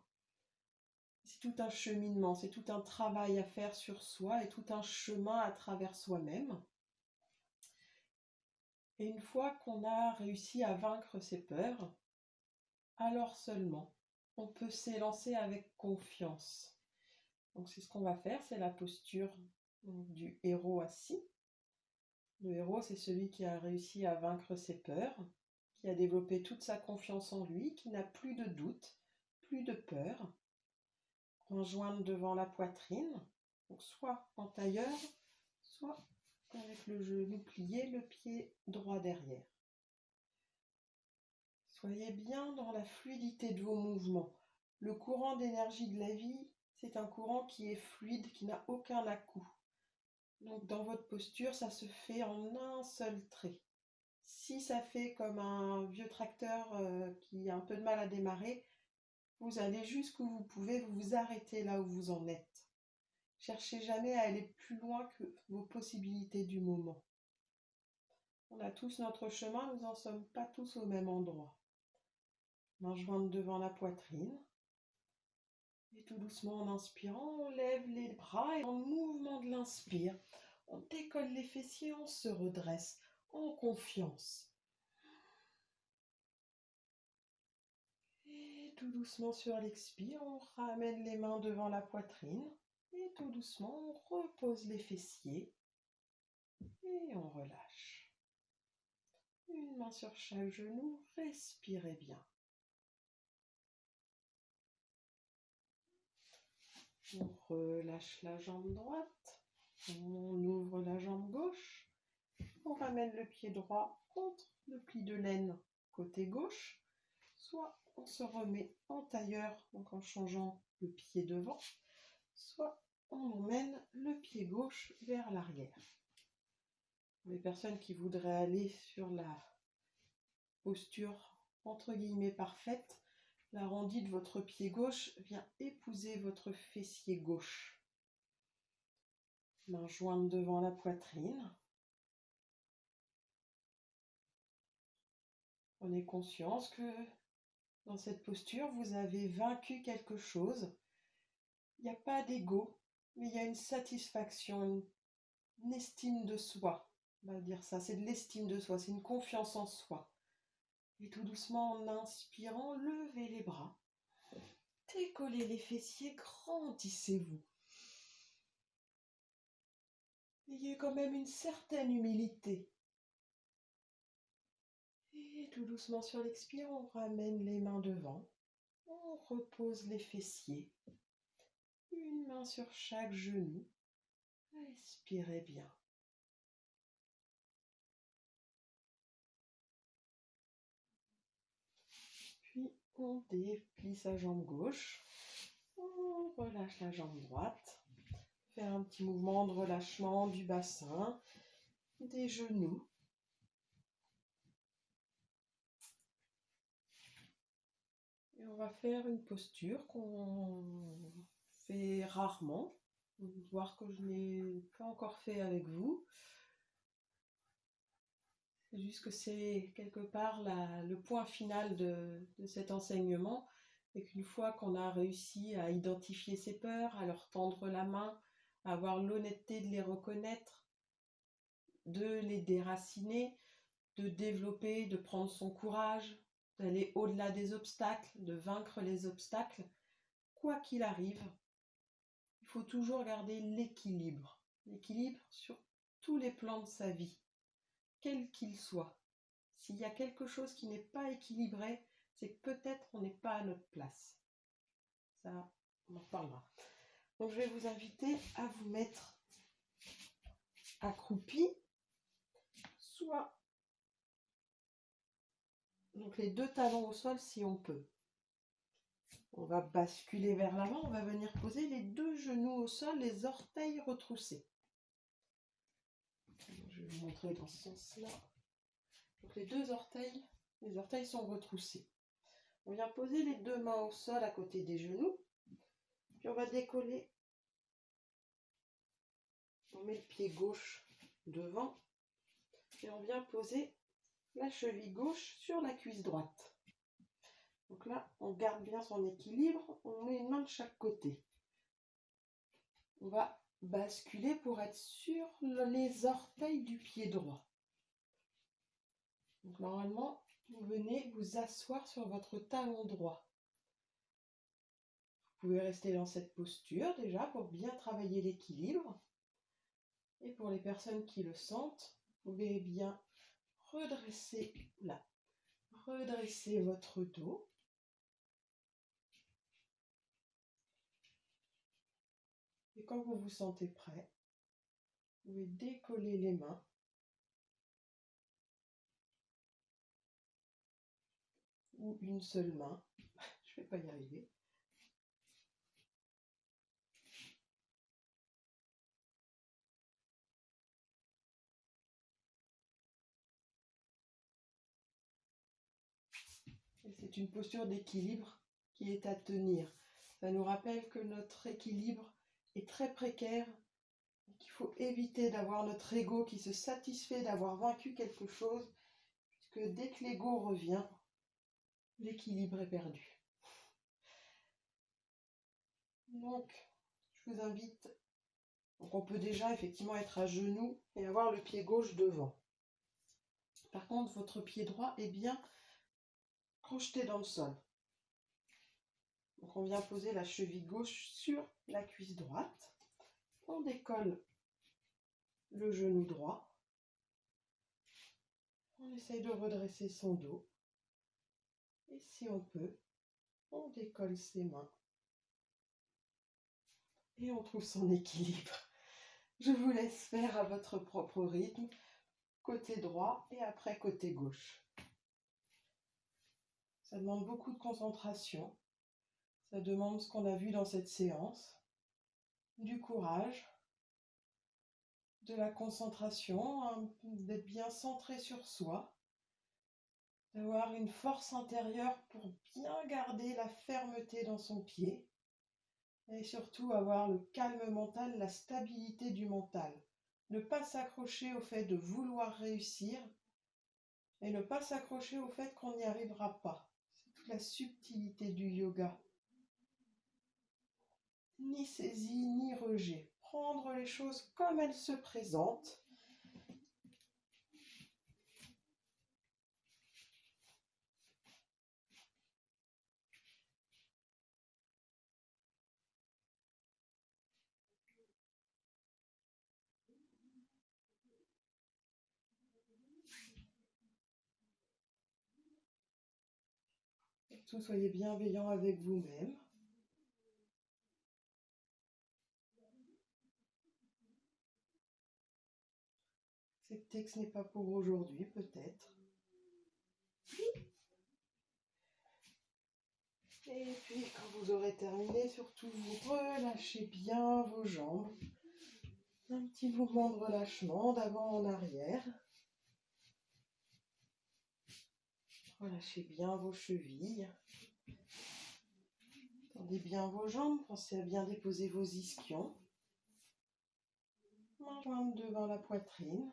C'est tout un cheminement, c'est tout un travail à faire sur soi et tout un chemin à travers soi-même. Et une fois qu'on a réussi à vaincre ses peurs, alors seulement on peut s'élancer avec confiance. Donc c'est ce qu'on va faire, c'est la posture du héros assis. Le héros, c'est celui qui a réussi à vaincre ses peurs, qui a développé toute sa confiance en lui, qui n'a plus de doute, plus de peur. Joindre devant la poitrine, donc soit en tailleur, soit avec le genou plié, le pied droit derrière. Soyez bien dans la fluidité de vos mouvements. Le courant d'énergie de la vie, c'est un courant qui est fluide, qui n'a aucun à-coup. Donc dans votre posture, ça se fait en un seul trait. Si ça fait comme un vieux tracteur qui a un peu de mal à démarrer, vous allez jusqu'où vous pouvez, vous vous arrêtez là où vous en êtes. Cherchez jamais à aller plus loin que vos possibilités du moment. On a tous notre chemin, nous n'en sommes pas tous au même endroit. Main jointe devant la poitrine. Et tout doucement, en inspirant, on lève les bras et en mouvement de l'inspire, on décolle les fessiers, on se redresse en confiance. Et tout doucement sur l'expire, on ramène les mains devant la poitrine. Et tout doucement, on repose les fessiers et on relâche. Une main sur chaque genou, respirez bien. On relâche la jambe droite, on ouvre la jambe gauche, on ramène le pied droit contre le pli de laine côté gauche, soit on se remet en tailleur, donc en changeant le pied devant, soit on emmène le pied gauche vers l'arrière. Pour les personnes qui voudraient aller sur la posture entre guillemets parfaite, l'arrondi de votre pied gauche vient épouser votre fessier gauche. Main jointe devant la poitrine. Prenez conscience que dans cette posture, vous avez vaincu quelque chose. Il n'y a pas d'ego, mais il y a une satisfaction, une estime de soi. On va dire ça, c'est de l'estime de soi, c'est une confiance en soi. Et tout doucement, en inspirant, levez les bras. Décollez les fessiers, grandissez-vous. Ayez quand même une certaine humilité. Et tout doucement sur l'expire, on ramène les mains devant. On repose les fessiers. Une main sur chaque genou. Respirez bien. Puis on déplie sa jambe gauche. On relâche la jambe droite. Faire un petit mouvement de relâchement du bassin, des genoux. Et on va faire une posture qu'on fait rarement. Voir que je n'ai pas encore fait avec vous. C'est juste que c'est quelque part le point final de cet enseignement. Et qu'une fois qu'on a réussi à identifier ses peurs, à leur tendre la main, à avoir l'honnêteté de les reconnaître, de les déraciner, de développer, de prendre son courage, d'aller au-delà des obstacles, de vaincre les obstacles, quoi qu'il arrive, il faut toujours garder l'équilibre. L'équilibre sur tous les plans de sa vie, quel qu'il soit. S'il y a quelque chose qui n'est pas équilibré, c'est que peut-être on n'est pas à notre place. Ça, on en reparlera. Donc je vais vous inviter à vous mettre accroupi, soit donc les deux talons au sol si on peut. On va basculer vers l'avant, on va venir poser les deux genoux au sol, les orteils retroussés. Je vais vous montrer dans ce sens-là. Donc les orteils sont retroussés. On vient poser les deux mains au sol à côté des genoux. Puis on va décoller. On met le pied gauche devant. Et on vient poser la cheville gauche sur la cuisse droite. Donc là, on garde bien son équilibre. On met une main de chaque côté. On va basculer pour être sur les orteils du pied droit. Donc normalement, vous venez vous asseoir sur votre talon droit. Vous pouvez rester dans cette posture déjà pour bien travailler l'équilibre. Et pour les personnes qui le sentent, vous pouvez bien redresser votre dos. Et quand vous vous sentez prêt, vous pouvez décoller les mains. Ou une seule main. Je ne vais pas y arriver. Et c'est une posture d'équilibre qui est à tenir. Ça nous rappelle que notre équilibre est très précaire, et qu'il faut éviter d'avoir notre ego qui se satisfait d'avoir vaincu quelque chose, puisque dès que l'ego revient, l'équilibre est perdu. Donc, je vous invite, donc on peut déjà effectivement être à genoux et avoir le pied gauche devant. Par contre, votre pied droit est bien crocheté dans le sol. Donc on vient poser la cheville gauche sur la cuisse droite. On décolle le genou droit. On essaye de redresser son dos. Et si on peut, on décolle ses mains. Et on trouve son équilibre. Je vous laisse faire à votre propre rythme, côté droit et après côté gauche. Ça demande beaucoup de concentration. Ça demande ce qu'on a vu dans cette séance, du courage, de la concentration, d'être bien centré sur soi, d'avoir une force intérieure pour bien garder la fermeté dans son pied et surtout avoir le calme mental, la stabilité du mental. Ne pas s'accrocher au fait de vouloir réussir et ne pas s'accrocher au fait qu'on n'y arrivera pas. C'est toute la subtilité du yoga. Ni saisie, ni rejet. Prendre les choses comme elles se présentent. Surtout, soyez bienveillant avec vous-même. Acceptez que ce n'est pas pour aujourd'hui, peut-être. Et puis, quand vous aurez terminé, surtout, vous relâchez bien vos jambes. Un petit mouvement de relâchement d'avant en arrière. Relâchez bien vos chevilles. Tendez bien vos jambes, pensez à bien déposer vos ischions. Main jointe devant la poitrine.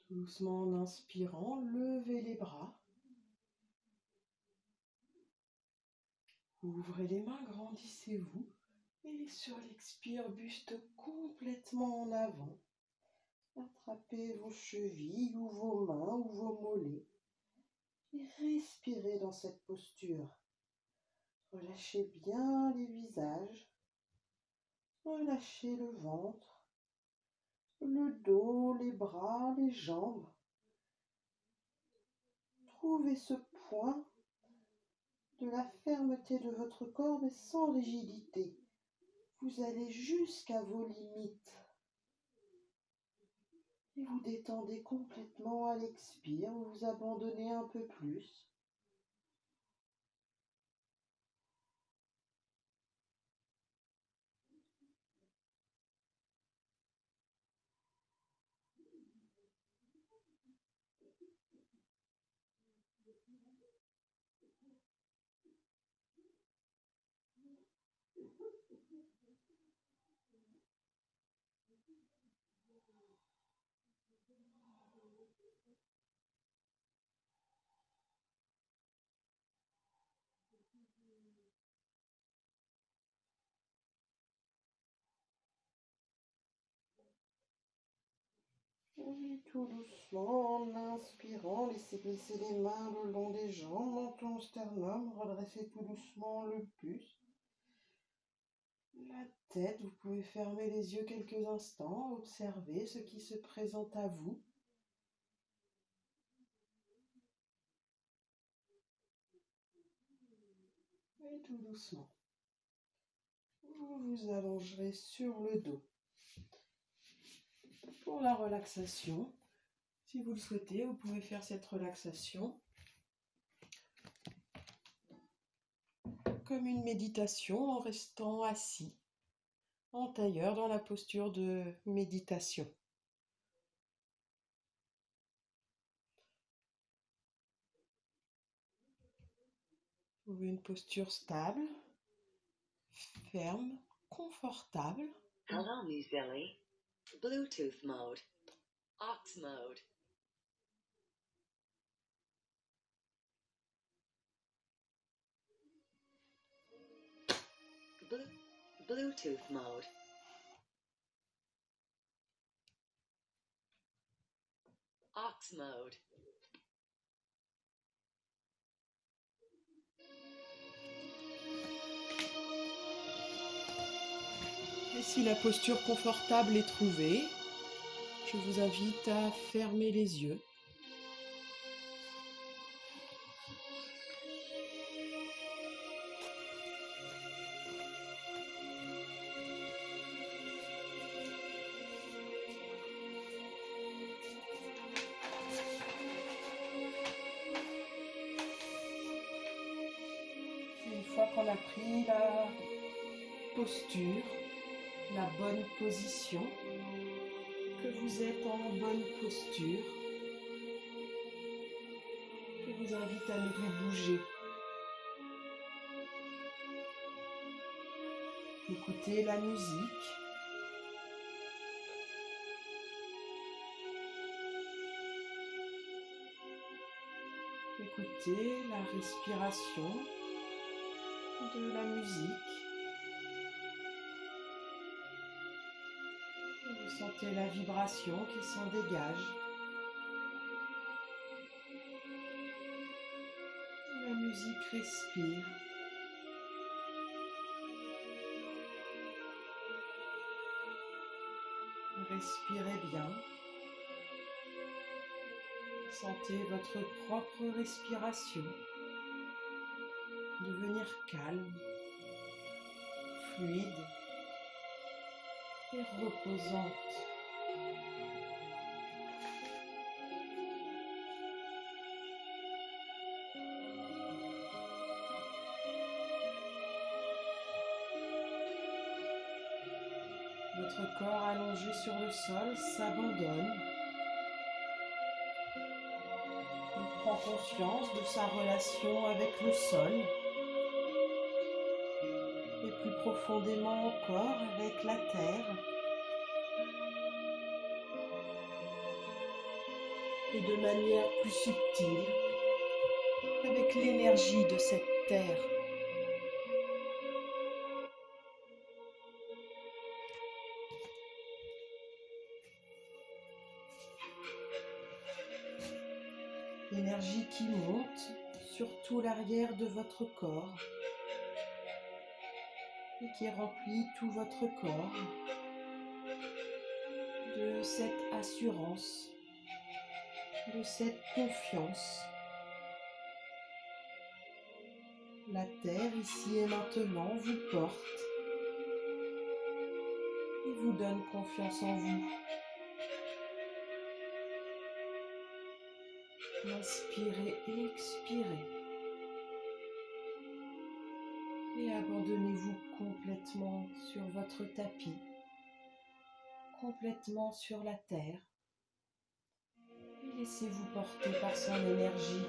Tout doucement en inspirant, levez les bras. Ouvrez les mains, grandissez-vous. Et sur l'expire, buste complètement en avant. Attrapez vos chevilles ou vos mains ou vos mollets. Et respirez dans cette posture. Relâchez bien les visages. Relâchez le ventre, le dos, les bras, les jambes. Trouvez ce point de la fermeté de votre corps, mais sans rigidité. Vous allez jusqu'à vos limites. Et vous détendez complètement à l'expire, vous vous abandonnez un peu plus. Et tout doucement, en inspirant, laissez glisser les mains le long des jambes, menton, sternum, redressez tout doucement le buste. La tête, vous pouvez fermer les yeux quelques instants, observer ce qui se présente à vous. Et tout doucement, vous vous allongerez sur le dos. Pour la relaxation, si vous le souhaitez, vous pouvez faire cette relaxation comme une méditation en restant assis, en tailleur, dans la posture de méditation. Trouvez une posture stable, ferme, confortable. Hello, Musili. Bluetooth mode. Aux mode. Bluetooth mode. Aux mode. Et si la posture confortable est trouvée, je vous invite à fermer les yeux. Une fois qu'on a pris la posture, la bonne position, que vous êtes en bonne posture, je vous invite à ne plus bouger. Écoutez la musique. Écoutez la respiration de la musique. Vous sentez la vibration qui s'en dégage. La musique respire. Respirez bien. Sentez votre propre respiration devenir calme, fluide et reposante. Votre corps allongé sur le sol s'abandonne. Il prend conscience de sa relation avec le sol et plus profondément encore avec la terre et de manière plus subtile avec l'énergie de cette terre. L'énergie qui monte sur tout l'arrière de votre corps et qui remplit tout votre corps de cette assurance, de cette confiance. La terre ici et maintenant vous porte et vous donne confiance en vous. Inspirez et expirez. Et abandonnez-vous complètement sur votre tapis, complètement sur la terre. Et laissez-vous porter par son énergie.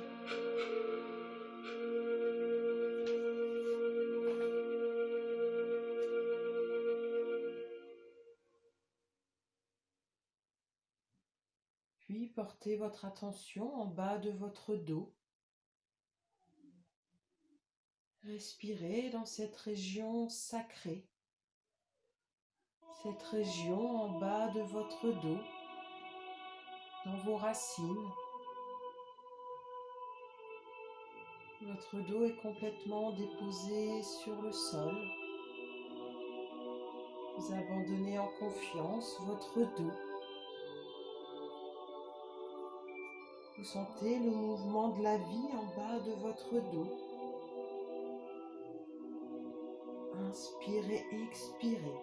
Puis portez votre attention en bas de votre dos. Respirez dans cette région sacrée, cette région en bas de votre dos, dans vos racines. Votre dos est complètement déposé sur le sol. Vous abandonnez en confiance votre dos. Vous sentez le mouvement de la vie en bas de votre dos. Inspirez et expirez.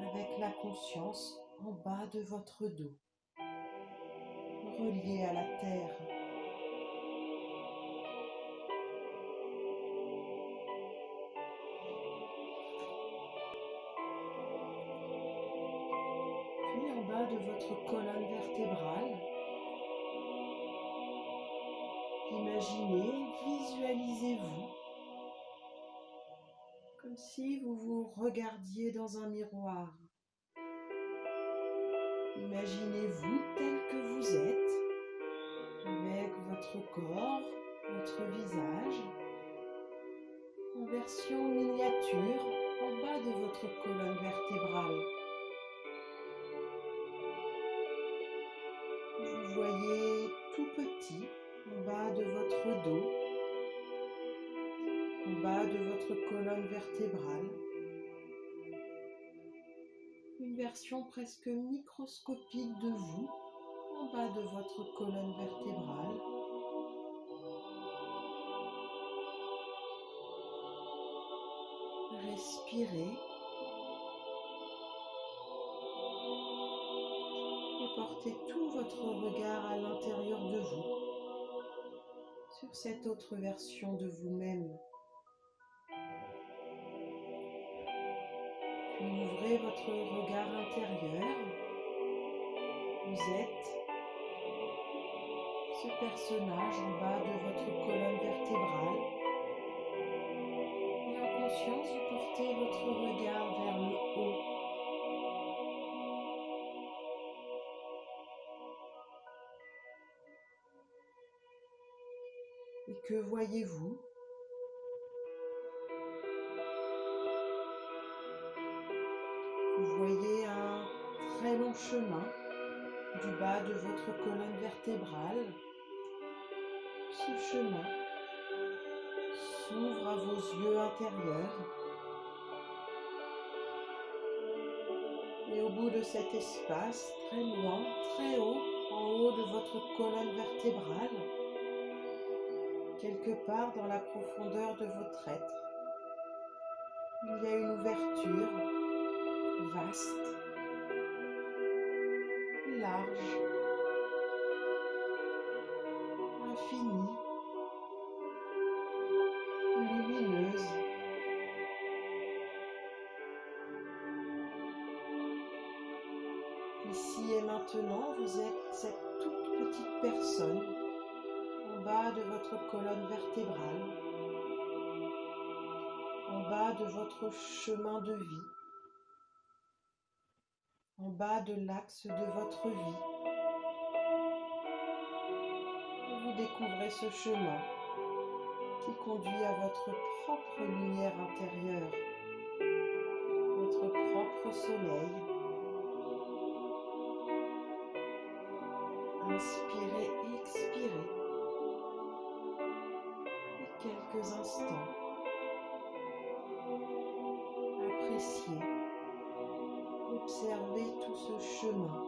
Avec la conscience en bas de votre dos. Relié à la terre. Puis en bas de votre colonne vertébrale, Imaginez, visualisez-vous comme si vous vous regardiez dans un miroir. Imaginez-vous tel que vous êtes, avec votre corps, votre visage, en version miniature, en bas de votre colonne vertébrale. Vous voyez tout petit en bas de votre dos, en bas de votre colonne vertébrale. Une version presque microscopique de vous en bas de votre colonne vertébrale. Respirez et portez tout votre regard à l'intérieur de vous, sur cette autre version de vous-même. Puis ouvrez votre regard intérieur. Vous êtes ce personnage en bas de votre colonne vertébrale. Et en conscience, vous portez votre regard vers le haut. Et que voyez-vous? Vous voyez un très long chemin du bas de votre colonne vertébrale. Ce chemin s'ouvre à vos yeux intérieurs. Et au bout de cet espace, très loin, très haut, en haut de votre colonne vertébrale, quelque part dans la profondeur de votre être, il y a une ouverture vaste, large, infinie, lumineuse. Ici et maintenant, vous êtes cette toute petite personne en bas de votre colonne vertébrale, en bas de votre chemin de vie, en bas de l'axe de votre vie. Vous découvrez ce chemin qui conduit à votre propre lumière intérieure, votre propre soleil. Inspirez et expirez. Et quelques instants. Appréciez. Observez tout ce chemin.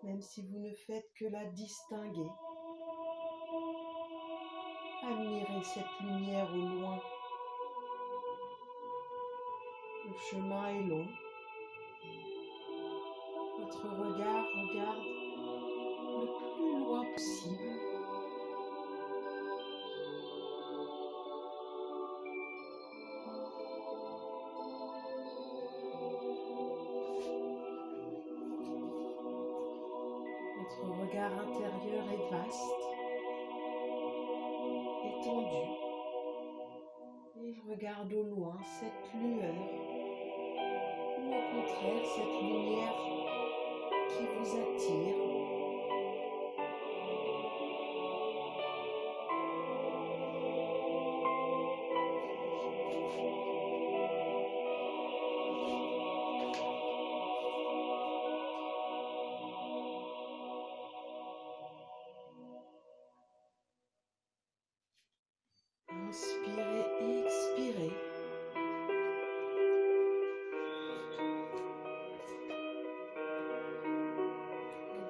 Même si vous ne faites que la distinguer. Admirez cette lumière au loin. Le chemin est long. Votre regard regarde le plus loin possible. Votre regard intérieur est vaste, étendu. Et il regarde au loin cette lueur, ou au contraire cette lumière qui vous attire. Inspirez et expirez.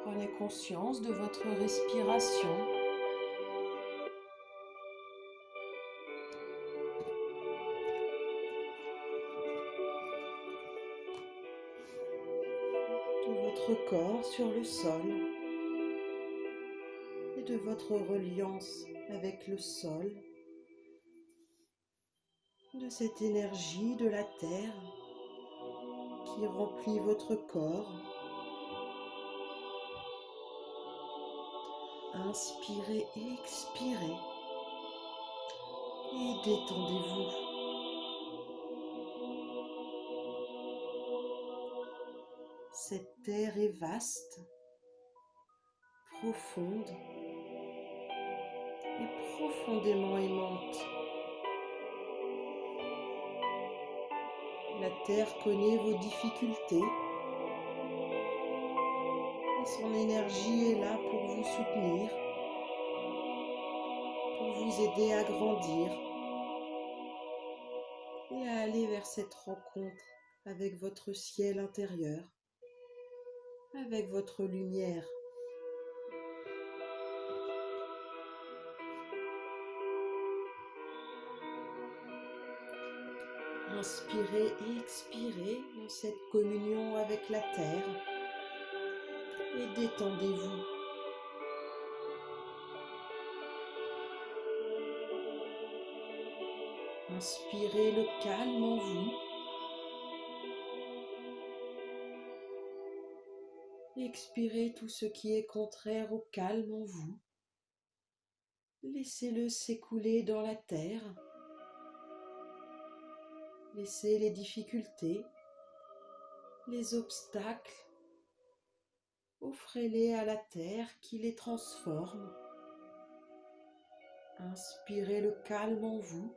Prenez conscience de votre respiration. De votre corps sur le sol et de votre reliance avec le sol, de cette énergie de la terre qui remplit votre corps. Inspirez, expirez et détendez-vous. Cette terre est vaste, profonde et profondément aimante. La terre connaît vos difficultés et son énergie est là pour vous soutenir, pour vous aider à grandir et à aller vers cette rencontre avec votre ciel intérieur, avec votre lumière. Inspirez et expirez dans cette communion avec la terre et détendez-vous. Inspirez le calme en vous. Expirez tout ce qui est contraire au calme en vous. Laissez-le s'écouler dans la terre. Laissez les difficultés, les obstacles. Offrez-les à la terre qui les transforme. Inspirez le calme en vous.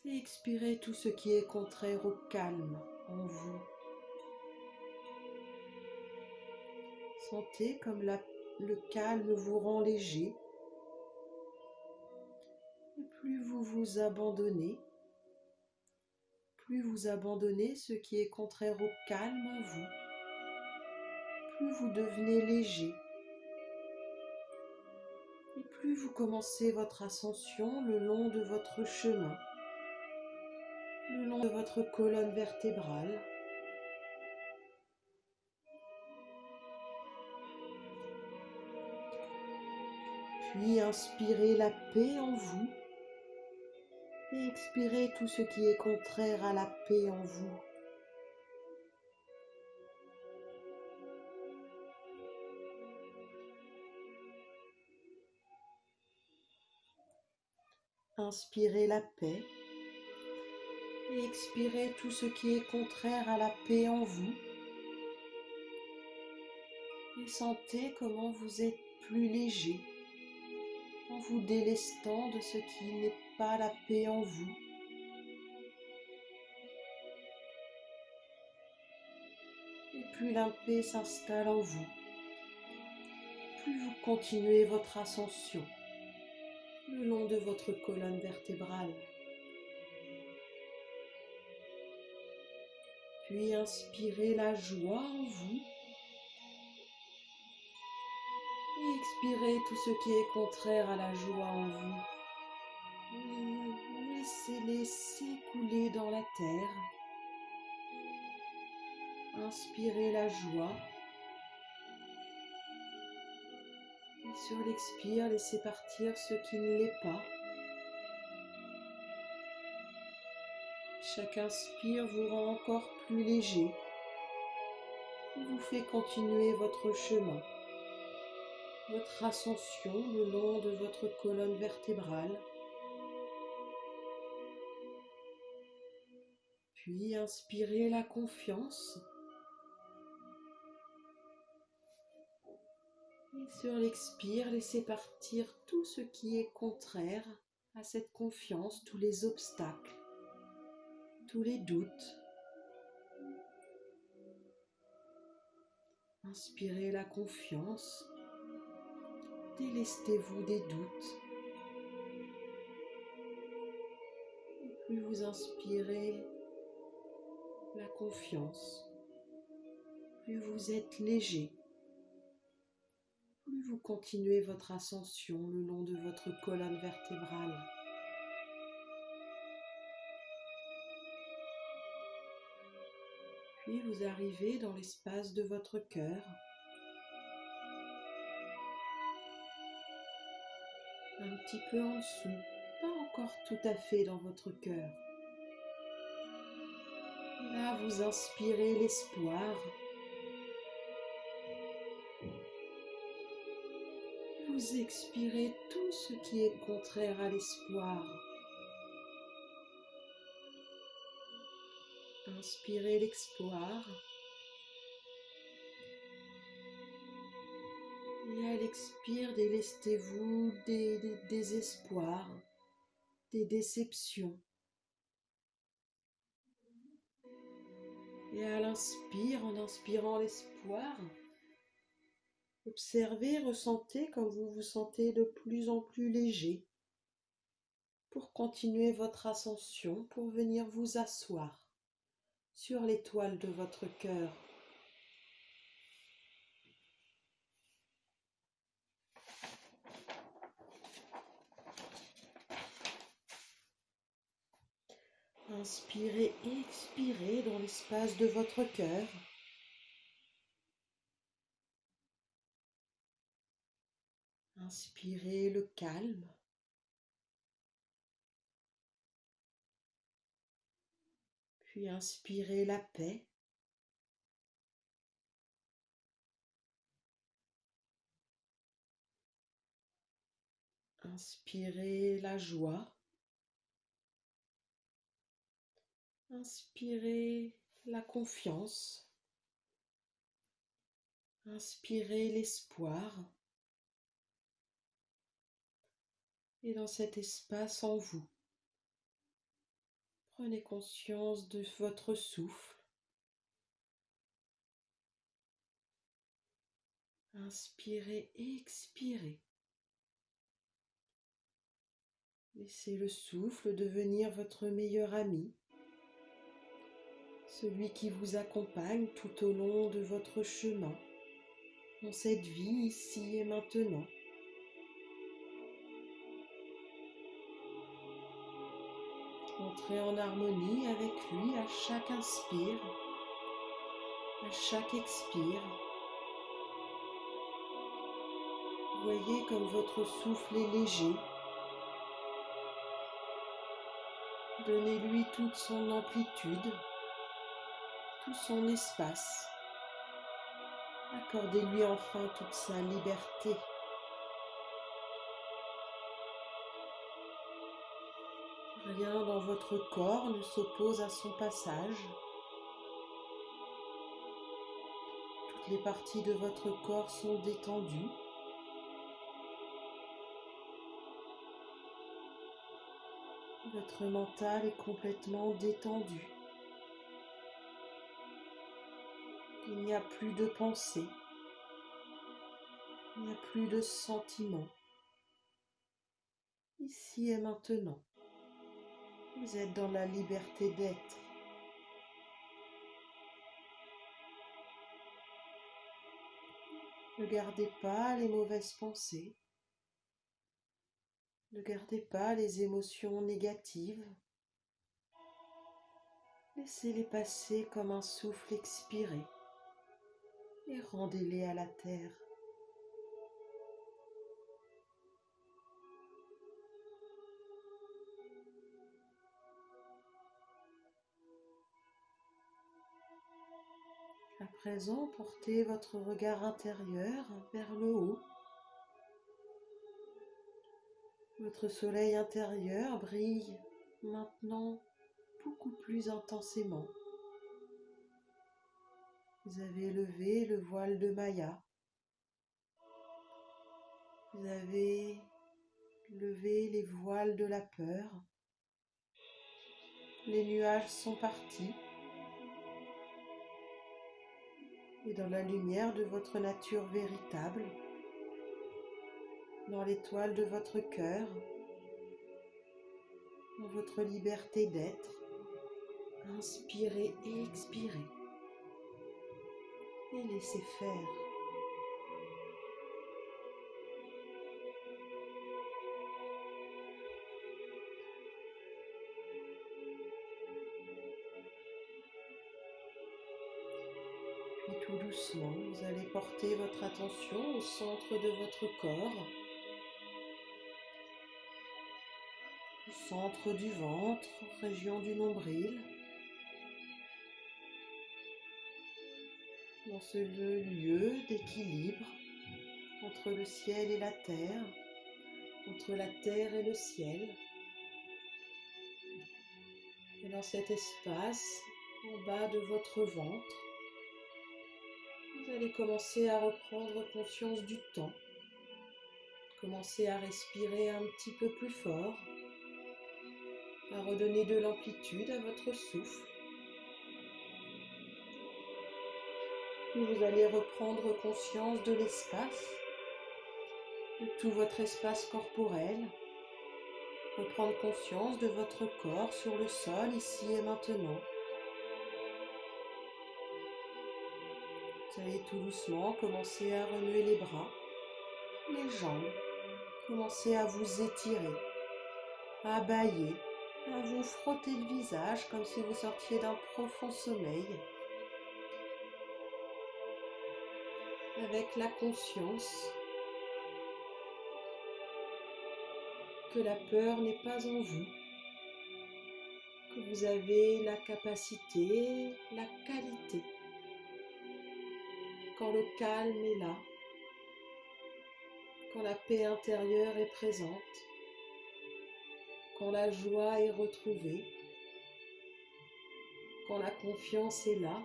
Et expirez tout ce qui est contraire au calme en vous. Sentez comme le calme vous rend léger. Et plus vous vous abandonnez ce qui est contraire au calme en vous, plus vous devenez léger. Et plus vous commencez votre ascension le long de votre chemin, le long de votre colonne vertébrale. Puis inspirez la paix en vous et expirez tout ce qui est contraire à la paix en vous. Inspirez la paix et expirez tout ce qui est contraire à la paix en vous. Et sentez comment vous êtes plus léger en vous délestant de ce qui n'est pas la paix en vous. Et plus la paix s'installe en vous, plus vous continuez votre ascension le long de votre colonne vertébrale. Puis inspirez la joie en vous et expirez tout ce qui est contraire à la joie en vous. Laissez-les s'écouler dans la terre. Inspirez la joie. Et sur l'expire, laissez partir ce qui ne l'est pas. Chaque inspire vous rend encore plus léger et vous fait continuer votre chemin, votre ascension le long de votre colonne vertébrale. Puis inspirez la confiance. Et sur l'expire, laissez partir tout ce qui est contraire à cette confiance, tous les obstacles, tous les doutes. Inspirez la confiance. Délestez-vous des doutes. Et plus vous inspirez la confiance, plus vous êtes léger, plus vous continuez votre ascension le long de votre colonne vertébrale. Puis vous arrivez dans l'espace de votre cœur. Un petit peu en dessous, pas encore tout à fait dans votre cœur. Là, vous inspirez l'espoir. vous expirez tout ce qui est contraire à l'espoir. Inspirez l'espoir et à l'expire, délestez-vous des désespoirs, des déceptions. Et à l'inspire, en inspirant l'espoir, observez, ressentez comme vous vous sentez de plus en plus léger pour continuer votre ascension, pour venir vous asseoir sur l'étoile de votre cœur. Inspirez et expirez dans l'espace de votre cœur. Inspirez le calme. Puis inspirez la paix. Inspirez la joie. Inspirez la confiance. Inspirez l'espoir. Et dans cet espace en vous, prenez conscience de votre souffle. Inspirez et expirez. Laissez le souffle devenir votre meilleur ami, celui qui vous accompagne tout au long de votre chemin, dans cette vie ici et maintenant. Entrez en harmonie avec lui à chaque inspire, à chaque expire. Voyez comme votre souffle est léger. Donnez-lui toute son amplitude, tout son espace. Accordez-lui enfin toute sa liberté. Rien dans votre corps ne s'oppose à son passage. Toutes les parties de votre corps sont détendues. Votre mental est complètement détendu. Il n'y a plus de pensée. Il n'y a plus de sentiments. Ici et maintenant, vous êtes dans la liberté d'être. Ne gardez pas les mauvaises pensées. Ne gardez pas les émotions négatives. Laissez-les passer comme un souffle expiré et rendez-les à la terre. À présent, portez votre regard intérieur vers le haut. Votre soleil intérieur brille maintenant beaucoup plus intensément. Vous avez levé le voile de Maya. Vous avez levé les voiles de la peur. Les nuages sont partis. Et dans la lumière de votre nature véritable, dans l'étoile de votre cœur, dans votre liberté d'être, inspirez et expirez. Et laissez faire. Puis tout doucement, vous allez porter votre attention au centre de votre corps, au centre du ventre, région du nombril. Dans ce lieu d'équilibre entre le ciel et la terre, entre la terre et le ciel. Et dans cet espace, en bas de votre ventre, vous allez commencer à reprendre conscience du temps. Commencez à respirer un petit peu plus fort, à redonner de l'amplitude à votre souffle. Puis vous allez reprendre conscience de l'espace, de tout votre espace corporel. Reprendre conscience de votre corps sur le sol ici et maintenant. Vous allez tout doucement commencer à remuer les bras, les jambes. Commencez à vous étirer, à bâiller, à vous frotter le visage comme si vous sortiez d'un profond sommeil. Avec la conscience que la peur n'est pas en vous, que vous avez la capacité, la qualité. Quand le calme est là, quand la paix intérieure est présente, quand la joie est retrouvée, quand la confiance est là,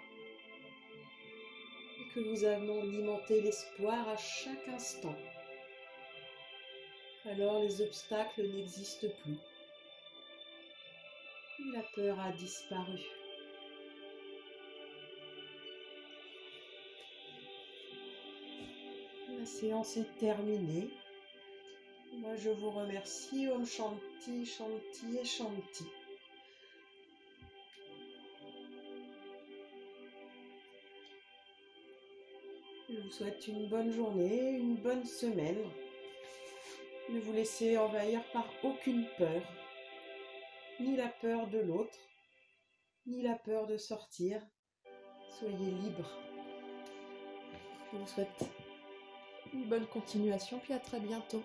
et que vous alimentez l'espoir à chaque instant, alors les obstacles n'existent plus. La peur a disparu. La séance est terminée. Moi, je vous remercie. Om Shanti, Shanti et Shanti. Je vous souhaite une bonne journée, une bonne semaine. Ne vous laissez envahir par aucune peur. Ni la peur de l'autre, ni la peur de sortir. Soyez libre. Je vous souhaite une bonne continuation, puis à très bientôt.